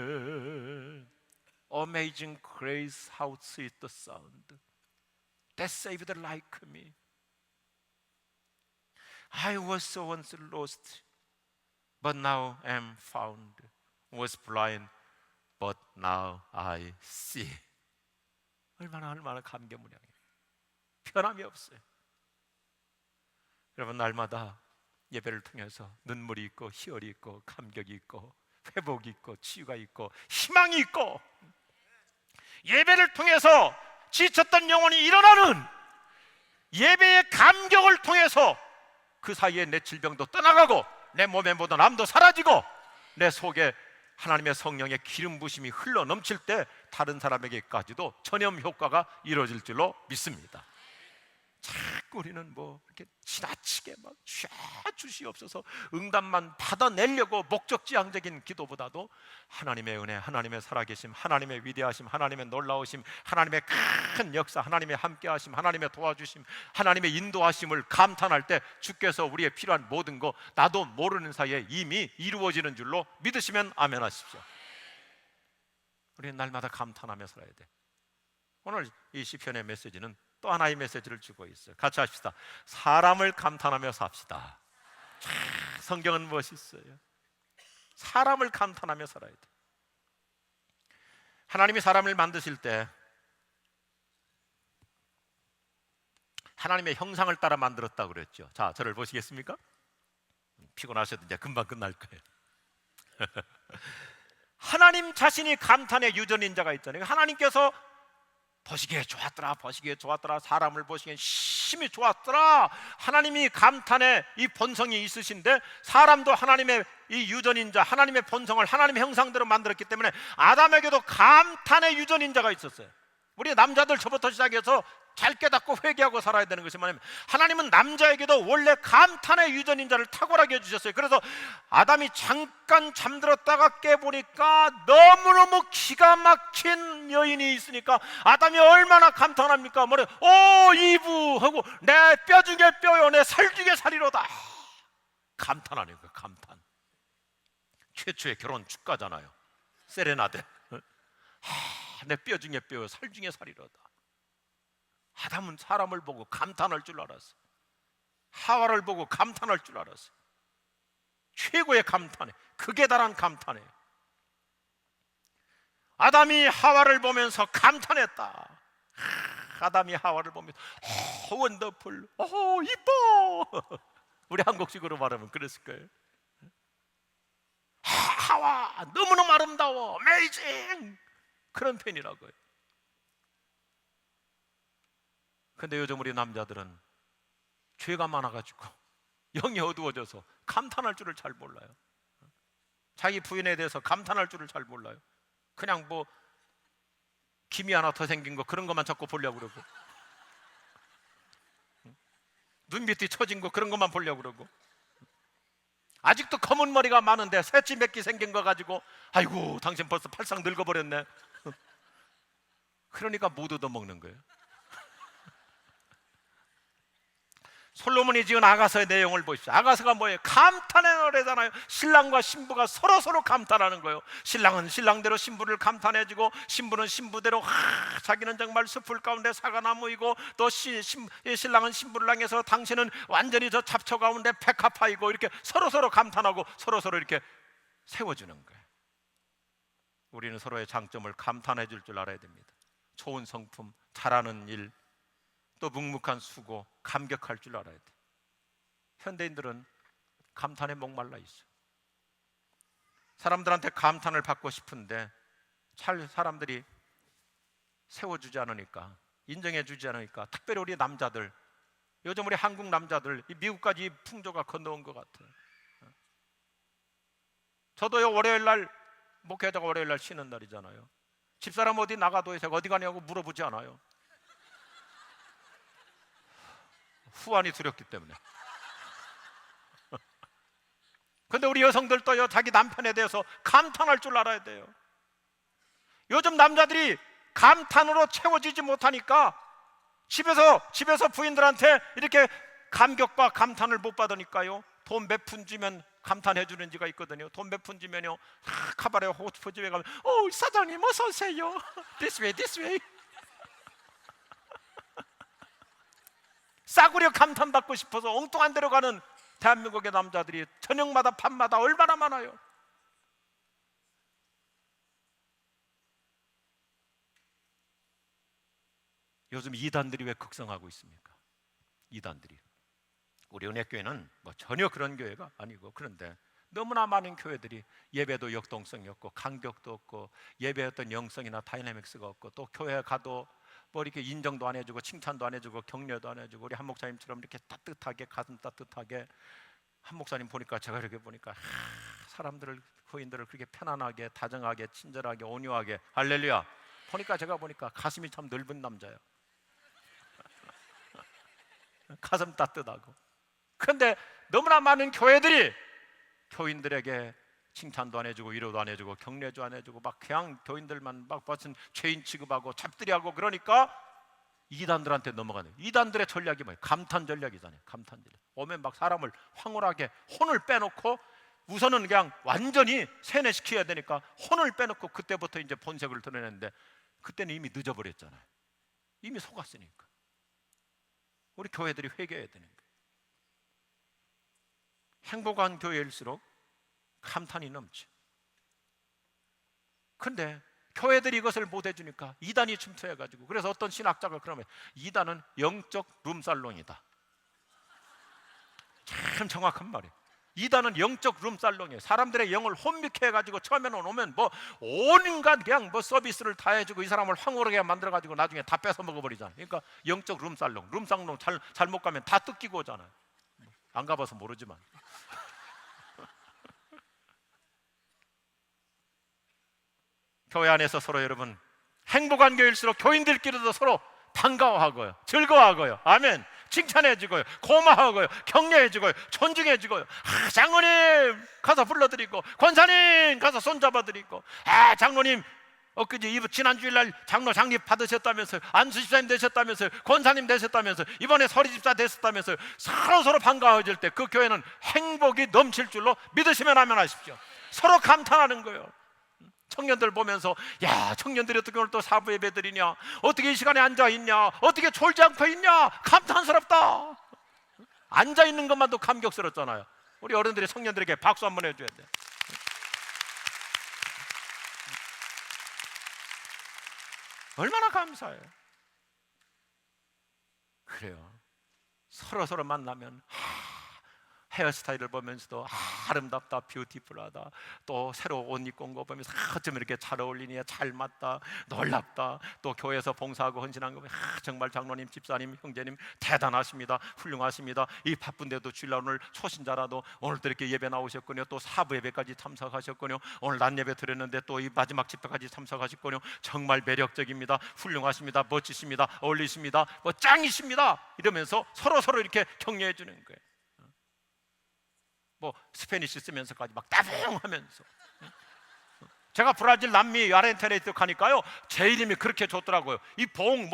Amazing grace, how sweet the sound that saved like me. I was so once lost, but now am found. Was blind, but now I see. 얼마나 감개무량해요. 변함이 없어요. 여러분, 날마다 예배를 통해서 눈물이 있고 희열이 있고 감격이 있고 회복이 있고 치유가 있고 희망이 있고, 예배를 통해서 지쳤던 영혼이 일어나는, 예배의 감격을 통해서 그 사이에 내 질병도 떠나가고 내 몸에 묻은 암도 사라지고 내 속에 하나님의 성령의 기름 부심이 흘러 넘칠 때 다른 사람에게까지도 전염 효과가 이루어질 줄로 믿습니다. 자꾸 우리는 뭐 이렇게 지나치게 막 주시옵소서 응답만 받아내려고 목적지향적인 기도보다도 하나님의 은혜, 하나님의 살아계심, 하나님의 위대하심, 하나님의 놀라우심, 하나님의 큰 역사, 하나님의 함께하심, 하나님의 도와주심, 하나님의 인도하심을 감탄할 때 주께서 우리의 필요한 모든 거 나도 모르는 사이에 이미 이루어지는 줄로 믿으시면 아멘 하십시오. 우리는 날마다 감탄하며 살아야 돼. 오늘 이 시편의 메시지는 또 하나의 메시지를 주고 있어요. 같이 합시다. 사람을 감탄하며 삽시다. 성경은 무엇이 있어요? 사람을 감탄하며 살아야 돼. 하나님이 사람을 만드실 때 하나님의 형상을 따라 만들었다고 그랬죠. 자, 저를 보시겠습니까? 피곤하셔도 이제 금방 끝날 거예요. 하나님 자신이 감탄의 유전인자가 있잖아요. 하나님께서 보시기에 좋았더라, 보시기에 좋았더라, 사람을 보시기에 심히 좋았더라. 하나님이 감탄의 이 본성이 있으신데 사람도 하나님의 이 유전인자, 하나님의 본성을 하나님의 형상대로 만들었기 때문에 아담에게도 감탄의 유전인자가 있었어요. 우리 남자들 저부터 시작해서 잘 깨닫고 회개하고 살아야 되는 것이 뭐냐면, 하나님은 남자에게도 원래 감탄의 유전인자를 탁월하게 해주셨어요. 그래서 아담이 잠깐 잠들었다가 깨보니까 너무너무 기가 막힌 여인이 있으니까 아담이 얼마나 감탄합니까? 뭐래? 오 이브 하고, 내 뼈 중에 뼈요, 내 살 중에 살이로다. 감탄하는 거예요. 감탄. 최초의 결혼 축가잖아요. 세레나데. 내 뼈 중에 뼈요, 살 중에 살이로다. 아담은 사람을 보고 감탄할 줄 알았어. 하와를 보고 감탄할 줄 알았어. 최고의 감탄에, 극에 달한 감탄에. 아담이 하와를 보면서 감탄했다. 아담이 하와를 보면서 원더풀, 이뻐. 우리 한국식으로 말하면 그랬을 거예요. 하와 너무너무 아름다워, 어메이징. 그런 편이라고요. 근데 요즘 우리 남자들은 죄가 많아가지고 영이 어두워져서 감탄할 줄을 잘 몰라요. 자기 부인에 대해서 감탄할 줄을 잘 몰라요. 그냥 뭐 김이 하나 더 생긴 거, 그런 것만 자꾸 보려고 그러고, 눈밑이 처진 거, 그런 것만 보려고 그러고, 아직도 검은 머리가 많은데 새치 몇 개 생긴 거 가지고 아이고 당신 벌써 팔상 늙어버렸네. 그러니까 못 얻어먹는 거예요. 솔로몬이 지은 아가서의 내용을 보십시오. 아가서가 뭐예요? 감탄의 노래잖아요. 신랑과 신부가 서로 감탄하는 거예요. 신랑은 신랑대로 신부를 감탄해주고, 신부는 신부대로 자기는 정말 숲을 가운데 사과나무이고, 또 신랑은 신부를 향해서 당신은 완전히 저 잡초 가운데 백합화이고, 이렇게 서로 감탄하고 서로 이렇게 세워주는 거예요. 우리는 서로의 장점을 감탄해 줄 알아야 됩니다. 좋은 성품, 잘하는 일, 또 묵묵한 수고, 감격할 줄 알아야 돼. 현대인들은 감탄에 목말라 있어. 사람들한테 감탄을 받고 싶은데 잘 사람들이 세워주지 않으니까, 인정해주지 않으니까, 특별히 우리 남자들, 요즘 우리 한국 남자들, 미국까지 이 풍조가 건너온 것 같아요. 저도요, 월요일날 목회자가 월요일날 쉬는 날이잖아요. 집사람 어디 나가도 제가 어디 가냐고 물어보지 않아요. 후환이 두렵기 때문에. 근데 우리 여성들도요, 자기 남편에 대해서 감탄할 줄 알아야 돼요. 요즘 남자들이 감탄으로 채워지지 못하니까 집에서 부인들한테 이렇게 감격과 감탄을 못 받으니까요, 돈 몇 푼 주면 감탄해 주는 지가 있거든요. 돈 몇 푼 주면요, 카바레 호프집에 가면 사장님 어서 오세요. This way. 싸구려 감탄 받고 싶어서 엉뚱한 데로 가는 대한민국의 남자들이 저녁마다 밤마다 얼마나 많아요. 요즘 이단들이 왜 극성하고 있습니까? 이단들이. 우리 은혜교회는 뭐 전혀 그런 교회가 아니고, 그런데 너무나 많은 교회들이 예배도 역동성이 없고, 간격도 없고, 예배의 어떤 영성이나 다이내믹스가 없고, 또 교회 가도 뭐 이렇게 인정도 안 해주고, 칭찬도 안 해주고, 격려도 안 해주고, 우리 한 목사님처럼 이렇게 따뜻하게, 가슴 따뜻하게, 한 목사님 보니까, 제가 이렇게 보니까 사람들을, 교인들을 그렇게 편안하게, 다정하게, 친절하게, 온유하게, 할렐루야, 제가 보니까 가슴이 참 넓은 남자예요. 가슴 따뜻하고. 그런데 너무나 많은 교회들이 교인들에게 칭찬도 안 해주고, 위로도 안 해주고, 격려도 안 해주고, 막 그냥 교인들만 막 무슨 죄인 취급하고 잡들이하고, 그러니까 이단들한테 넘어가는, 이단들의 전략이 뭐예요? 감탄 전략이잖아요. 감탄 전략. 오면 막 사람을 황홀하게 혼을 빼놓고, 우선은 그냥 완전히 세뇌시켜야 되니까 혼을 빼놓고, 그때부터 이제 본색을 드러내는데, 그때는 이미 늦어버렸잖아요. 이미 속았으니까. 우리 교회들이 회개해야 되는 거예요. 행복한 교회일수록 감탄이 넘쳐. 근데 교회들이 이것을 못 해주니까 이단이 침투해가지고, 그래서 어떤 신학자가 그러면 이단은 영적 룸살롱이다. 참 정확한 말이에요. 이단은 영적 룸살롱이에요. 사람들의 영을 혼미케 해가지고 처음에는 오면 뭐 온갖 그냥 뭐 서비스를 다 해주고 이 사람을 황홀하게 만들어가지고 나중에 다 뺏어 먹어버리잖아요. 그러니까 영적 룸살롱, 룸살롱 잘못 가면 다 뜯기고 오잖아요. 안 가봐서 모르지만. 교회 안에서 서로 여러분 행복한 교회일수록 교인들끼리도 서로 반가워하고요, 즐거워하고요, 아멘, 칭찬해주고요, 고마워하고요, 격려해주고요, 존중해주고요. 장로님 가서 불러드리고, 권사님 가서 손잡아드리고, 장로님 엊그제 지난주일날 장로 장립 받으셨다면서요, 안수집사님 되셨다면서요, 권사님 되셨다면서요, 이번에 서리집사 되셨다면서요. 서로 반가워질 때 그 교회는 행복이 넘칠 줄로 믿으시면 아멘 하십시오. 서로 감탄하는 거예요. 청년들 보면서, 야, 청년들이 어떻게 오늘 또 사부 예배 드리냐, 어떻게 이 시간에 앉아있냐, 어떻게 졸지 않고 있냐, 감탄스럽다. 앉아있는 것만도 감격스럽잖아요. 우리 어른들이 청년들에게 박수 한번 해줘야 돼. 얼마나 감사해요. 그래요. 서로 만나면 헤어스타일을 보면서도 아름답다, 뷰티풀하다, 또 새로 옷 입고 온 거 보면서 어쩜 이렇게 잘 어울리냐, 잘 맞다, 놀랍다, 또 교회에서 봉사하고 헌신한 거 보면 정말 장로님, 집사님, 형제님 대단하십니다, 훌륭하십니다. 이 바쁜데도 주일날 오늘 초신자라도 오늘도 이렇게 예배 나오셨군요, 또 사부 예배까지 참석하셨군요, 오늘 낮 예배 드렸는데 또 이 마지막 집회까지 참석하셨군요. 정말 매력적입니다, 훌륭하십니다, 멋지십니다, 어울리십니다, 뭐 짱이십니다, 이러면서 서로 이렇게 격려해 주는 거예요. 뭐 스페니시 쓰면서까지 막 따봉하면서. 제가 브라질 남미 아르헨티나에 가니까요, 제 이름이 그렇게 좋더라고요. 이 봉이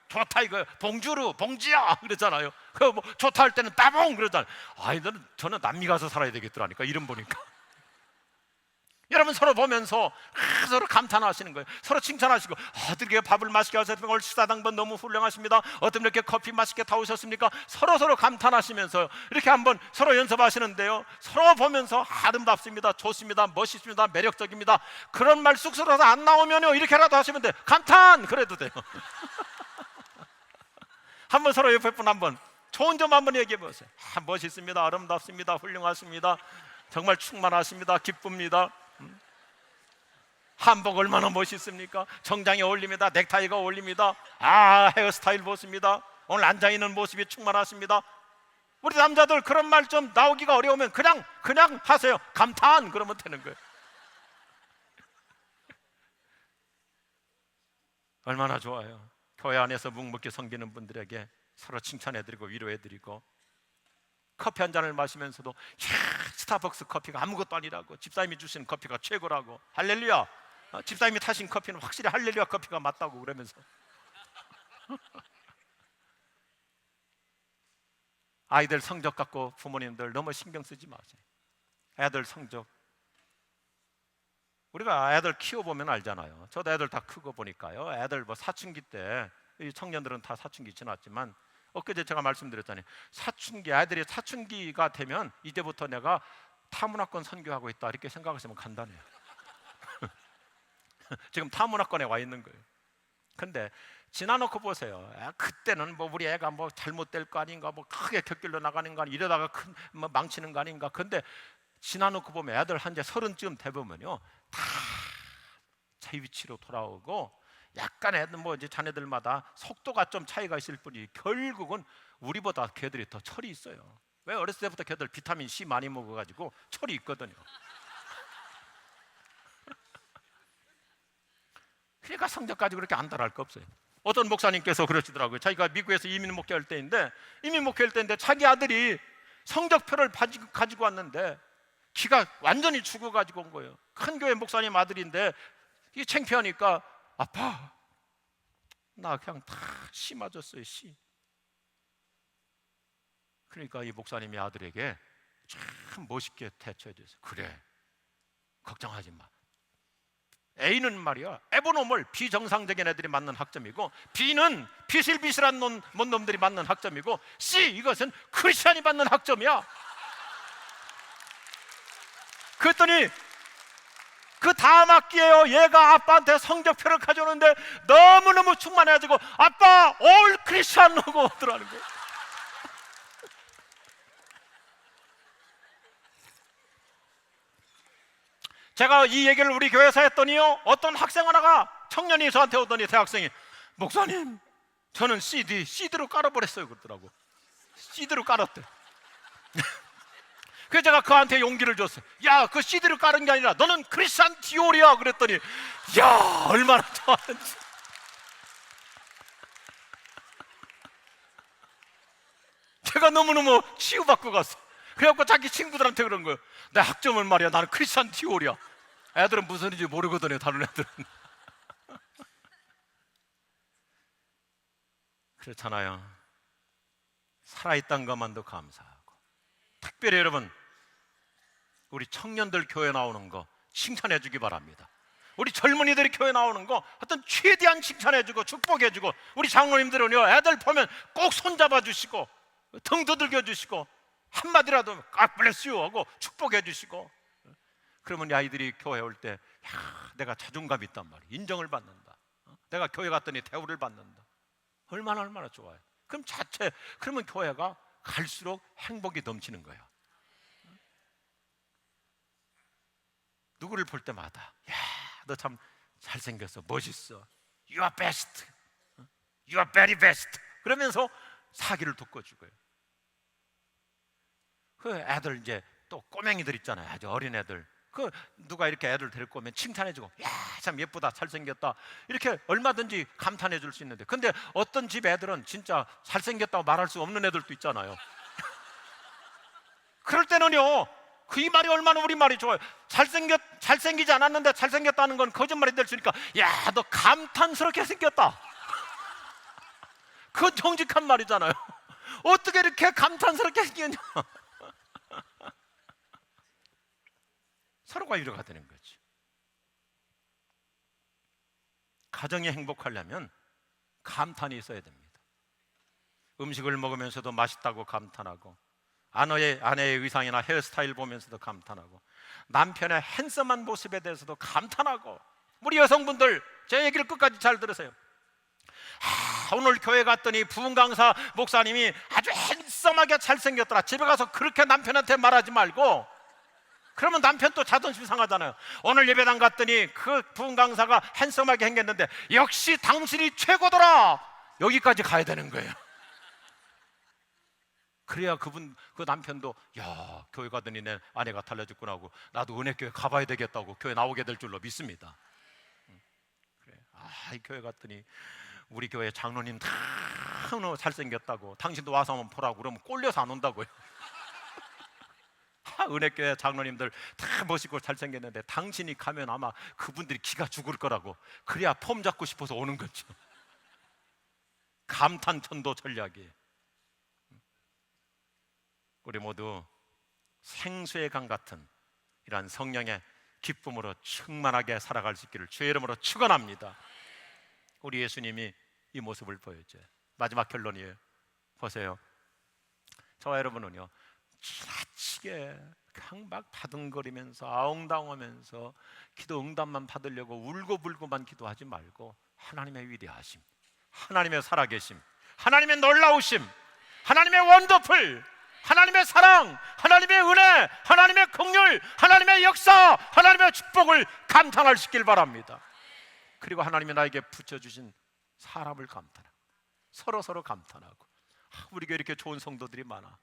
좋다, 이거 봉주르, 봉지야 그러잖아요. 그 뭐 좋다 할 때는 따봉 그러잖아요. 저는 남미 가서 살아야 되겠더라니까, 이름 보니까. 여러분 서로 보면서 서로 감탄하시는 거예요. 서로 칭찬하시고, 어떻게 밥을 맛있게 하셨습니까? 오늘 식사당번 너무 훌륭하십니다. 어떻게 이렇게 커피 맛있게 타오셨습니까? 서로 감탄하시면서 이렇게 한번 서로 연습하시는데요, 서로 보면서 아름답습니다, 좋습니다, 멋있습니다, 매력적입니다, 그런 말 쑥스러워서 안 나오면요, 이렇게라도 하시면 돼요. 감탄! 그래도 돼요. 한번 서로 옆에 분 한번 좋은 점 한번 얘기해 보세요. 멋있습니다, 아름답습니다, 훌륭하십니다, 정말 충만하십니다, 기쁩니다, 한복 얼마나 멋있습니까? 정장이 어울립니다, 넥타이가 어울립니다, 헤어스타일 보십니다, 오늘 앉아있는 모습이 충만하십니다. 우리 남자들 그런 말 좀 나오기가 어려우면 그냥 하세요. 감탄! 그러면 되는 거예요. 얼마나 좋아요. 교회 안에서 묵묵히 섬기는 분들에게 서로 칭찬해드리고 위로해드리고, 커피 한 잔을 마시면서도 스타벅스 커피가 아무것도 아니라고, 집사님이 주신 커피가 최고라고, 할렐루야, 집사님이 타신 커피는 확실히 할렐루야 커피가 맞다고 그러면서. 아이들 성적 갖고 부모님들 너무 신경 쓰지 마세요. 애들 성적, 우리가 애들 키워보면 알잖아요. 저도 애들 다 크고 보니까요, 애들 뭐 사춘기 때, 이 청년들은 다 사춘기 지났지만 엊그제 제가 말씀드렸잖아요. 아이들이 사춘기가 되면 이제부터 내가 타문화권 선교하고 있다 이렇게 생각하시면 간단해요. 지금 타문화권에 와 있는 거예요. 근데 지나놓고 보세요. 그때는 뭐 우리 애가 뭐 잘못될 거 아닌가, 뭐 크게 곁길로 나가는 거 아닌가, 이러다가 뭐 망치는 거 아닌가. 근데 지나놓고 보면 애들 한 이제 30쯤 되보면요, 다 자기 위치로 돌아오고, 약간 애들 뭐 이제 자네들마다 속도가 좀 차이가 있을 뿐이 결국은 우리보다 걔들이 더 철이 있어요. 왜? 어렸을 때부터 걔들 비타민 C 많이 먹어가지고 철이 있거든요. 그러니까 성적 가지고 그렇게 안달할 거 없어요. 어떤 목사님께서 그러시더라고요. 자기가 미국에서 이민 목회할 때인데 자기 아들이 성적표를 가지고 왔는데 기가 완전히 죽어가지고 온 거예요. 큰 교회 목사님 아들인데 이게 창피하니까, 아빠, 나 그냥 다 C 맞았어요, C. 그러니까 이 목사님이 아들에게 참 멋있게 대처해 줬어요. 그래, 걱정하지 마. A는 말이야, 에보노멀, 비정상적인 애들이 맞는 학점이고, B는 비실비실한 놈들이 맞는 학점이고, C, 이것은 크리스찬이 받는 학점이야. 그랬더니 그 다음 학기에요, 얘가 아빠한테 성적표를 가져오는데 너무너무 충만해가지고 아빠 올 크리스찬 하고 오더라는 거예요. 제가 이 얘기를 우리 교회에서 했더니요, 어떤 학생 하나가, 청년이 저한테 오더니, 대학생이, 목사님 저는 CD로 깔아버렸어요 그러더라고. CD로 깔았대. 그래서 제가 그한테 용기를 줬어요. 야, 그 CD로 깔은 게 아니라 너는 크리스찬 디올이야. 그랬더니 야, 얼마나 좋아하는지. 제가 너무너무 치유받고 갔어. 그래갖고 자기 친구들한테 그런 거예요. 내 학점은 말이야, 나는 크리스찬 디올이야. 애들은 무슨 일인지 모르거든요, 다른 애들은. 그렇잖아요. 살아있다는 것만도 감사하고, 특별히 여러분, 우리 청년들 교회 나오는 거 칭찬해 주기 바랍니다. 우리 젊은이들이 교회 나오는 거 하여튼 최대한 칭찬해 주고 축복해 주고, 우리 장로님들은요, 애들 보면 꼭 손잡아 주시고 등 두들겨 주시고 한마디라도 God bless you 하고 축복해 주시고, 그러면 이 아이들이 교회 올 때, 야, 내가 자존감 있단 말이야, 인정을 받는다, 내가 교회 갔더니 대우를 받는다, 얼마나 좋아요. 그러면 교회가 갈수록 행복이 넘치는 거예요. 누구를 볼 때마다, 야, 너 참 잘생겼어, 멋있어, You are best, You are very best 그러면서 사기를 돋궈주고요. 그 애들, 이제 또 꼬맹이들 있잖아요, 아주 어린 애들. 그 누가 이렇게 애들 데리고 오면 칭찬해주고, 야, 참 예쁘다, 잘생겼다, 이렇게 얼마든지 감탄해 줄 수 있는데, 근데 어떤 집 애들은 진짜 잘생겼다고 말할 수 없는 애들도 있잖아요. 그럴 때는요, 그 이 말이 얼마나 우리 말이 좋아요. 잘생기지 않았는데 잘생겼다는 건 거짓말이 될 수 있으니까, 야, 너 감탄스럽게 생겼다. 그건 정직한 말이잖아요. 어떻게 이렇게 감탄스럽게 생겼냐. 서로가 위로가 되는 거지. 가정이 행복하려면 감탄이 있어야 됩니다. 음식을 먹으면서도 맛있다고 감탄하고, 아내의 의상이나 헤어스타일 보면서도 감탄하고, 남편의 핸섬한 모습에 대해서도 감탄하고. 우리 여성분들, 제 얘기를 끝까지 잘 들으세요. 오늘 교회 갔더니 부흥 강사 목사님이 아주 핸섬하게 잘생겼더라. 집에 가서 그렇게 남편한테 말하지 말고, 그러면 남편 또 자존심 상하잖아요. 오늘 예배당 갔더니 그 부흥 강사가 핸섬하게 생겼는데 역시 당신이 최고더라, 여기까지 가야 되는 거예요. 그래야 그 남편도, 야, 교회 가더니 내 아내가 달라졌구나 하고, 나도 은혜교회 가봐야 되겠다고 교회 나오게 될 줄로 믿습니다. 그래, 이 교회 갔더니 우리 교회 장로님 다 잘생겼다고, 당신도 와서 한번 보라고 그러면 꼴려서 안 온다고요. 은혜교회 장로님들 다 멋있고 잘생겼는데 당신이 가면 아마 그분들이 기가 죽을 거라고, 그래야 폼 잡고 싶어서 오는 거죠. 감탄천도 전략이에요. 우리 모두 생수의 강 같은 이러한 성령의 기쁨으로 충만하게 살아갈 수 있기를 주의 이름으로 축원합니다. 우리 예수님이 이 모습을 보여줘요. 마지막 결론이에요. 보세요. 저와 여러분은요, 지나치게 그냥 막 바둥거리면서 아웅다웅하면서 기도 응답만 받으려고 울고불고만 기도하지 말고, 하나님의 위대하심, 하나님의 살아계심, 하나님의 놀라우심, 하나님의 원더풀, 하나님의 사랑, 하나님의 은혜, 하나님의 긍휼, 하나님의 역사, 하나님의 축복을 감탄할 수 있길 바랍니다. 그리고 하나님이 나에게 붙여주신 사람을 감탄하고, 서로 감탄하고. 우리 교회 이렇게 좋은 성도들이 많아.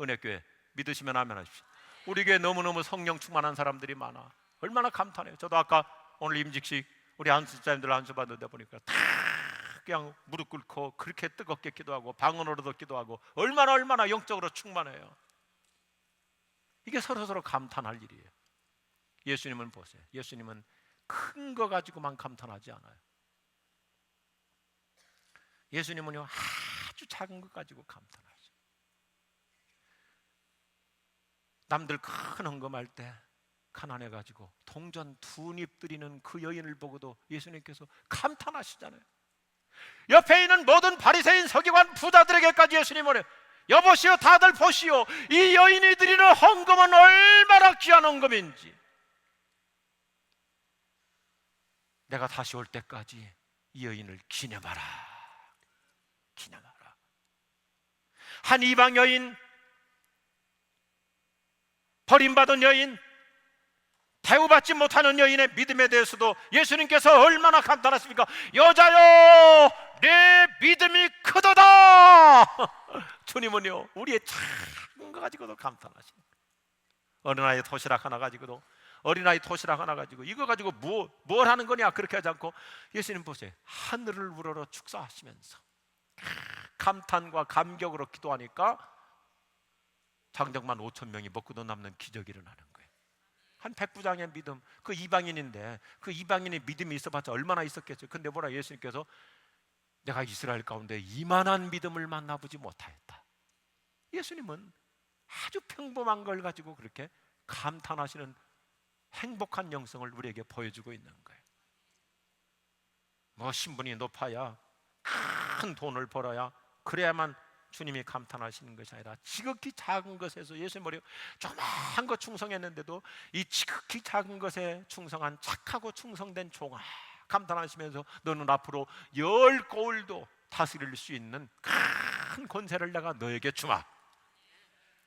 은혜교회 믿으시면 아멘 하십시오. 우리 교회 너무너무 성령 충만한 사람들이 많아. 얼마나 감탄해요. 저도 아까 오늘 임직식 우리 안수 집사님들 안수 받는데 보니까 다 그냥 무릎 꿇고 그렇게 뜨겁게 기도하고 방언으로도 기도하고, 얼마나 영적으로 충만해요. 이게 서로 감탄할 일이에요. 예수님은 보세요. 예수님은 큰 거 가지고만 감탄하지 않아요. 예수님은요, 아주 작은 것 가지고 감탄하죠. 남들 큰 헌금할 때 가난해가지고 동전 2립 드리는 그 여인을 보고도 예수님께서 감탄하시잖아요. 옆에 있는 모든 바리새인 서기관 부자들에게까지 예수님은 여보시오, 다들 보시오. 이 여인이 드리는 헌금은 얼마나 귀한 헌금인지. 내가 다시 올 때까지 이 여인을 기념하라. 기념하라. 한 이방 여인, 버림받은 여인, 대우받지 못하는 여인의 믿음에 대해서도 예수님께서 얼마나 감탄하십니까? 여자여, 내 믿음이 크도다. 주님은요, 우리의 작은 거 가지고도 감탄하십니다. 어린아이 도시락 하나 가지고도, 어린아이 도시락 하나 가지고 이거 가지고 뭘 하는 거냐 그렇게 하지 않고, 예수님 보세요, 하늘을 우러러 축사하시면서 감탄과 감격으로 기도하니까 장정만 5,000명이 먹고도 남는 기적이 일어나는 거예요. 한 백부장의 믿음, 그 이방인인데 그 이방인의 믿음이 있어봤자 얼마나 있었겠어요. 근데 뭐라, 예수님께서 내가 이스라엘 가운데 이만한 믿음을 만나보지 못하였다. 예수님은 아주 평범한 걸 가지고 그렇게 감탄하시는 행복한 영성을 우리에게 보여주고 있는 거예요. 뭐 신분이 높아야, 큰 돈을 벌어야, 그래야만 주님이 감탄하시는 것이 아니라 지극히 작은 것에서, 예수님 머리 조그마한 것 충성했는데도 이 지극히 작은 것에 충성한 착하고 충성된 종아, 감탄하시면서 너는 앞으로 10고을도 다스릴 수 있는 큰 권세를 내가 너에게 주마.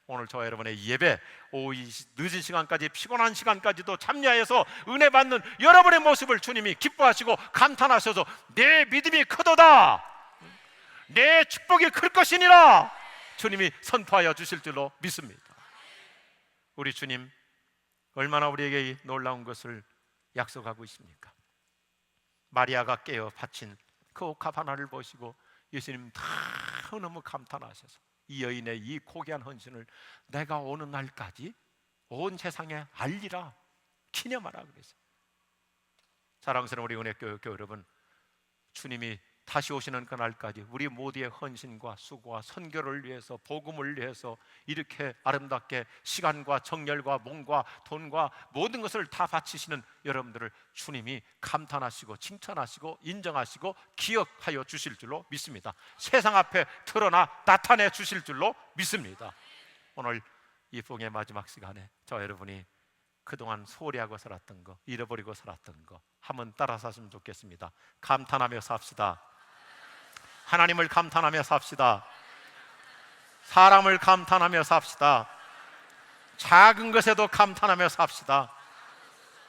오늘 저와 여러분의 예배, 오후 늦은 시간까지, 피곤한 시간까지도 참여해서 은혜 받는 여러분의 모습을 주님이 기뻐하시고 감탄하셔서 내 믿음이 크도다, 내 축복이 클 것이니라 주님이 선포하여 주실 줄로 믿습니다. 우리 주님 얼마나 우리에게 이 놀라운 것을 약속하고 있습니까? 마리아가 깨어 바친 그 옥합 하나를 보시고 예수님 너무 감탄하셔서 이 여인의 이 고귀한 헌신을 내가 오는 날까지 온 세상에 알리라, 기념하라 그랬어요. 사랑스러운 우리 은혜교회 여러분, 주님이 다시 오시는 그날까지 우리 모두의 헌신과 수고와 선교를 위해서, 복음을 위해서 이렇게 아름답게 시간과 정열과 몸과 돈과 모든 것을 다 바치시는 여러분들을 주님이 감탄하시고 칭찬하시고 인정하시고 기억하여 주실 줄로 믿습니다. 세상 앞에 드러나 나타내 주실 줄로 믿습니다. 오늘 이 봉의 마지막 시간에 저 여러분이 그동안 소홀히 하고 살았던 거, 잃어버리고 살았던 거 한번 따라서 하시면 좋겠습니다. 감탄하며 삽시다. 하나님을 감탄하며 삽시다. 사람을 감탄하며 삽시다. 작은 것에도 감탄하며 삽시다.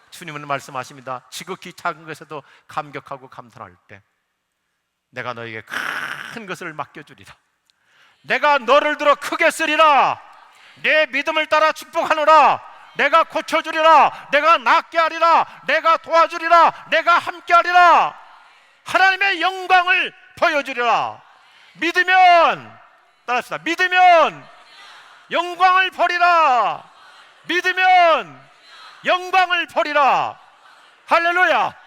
주님은 말씀하십니다. 지극히 작은 것에도 감격하고 감탄할 때 내가 너에게 큰 것을 맡겨주리라. 내가 너를 들어 크게 쓰리라. 내 믿음을 따라 축복하노라. 내가 고쳐주리라. 내가 낫게 하리라. 내가 도와주리라. 내가 함께 하리라. 하나님의 영광을 보여주리라. 믿으면, 따라합시다. 믿으면 영광을 버리라. 믿으면 영광을 버리라. 할렐루야.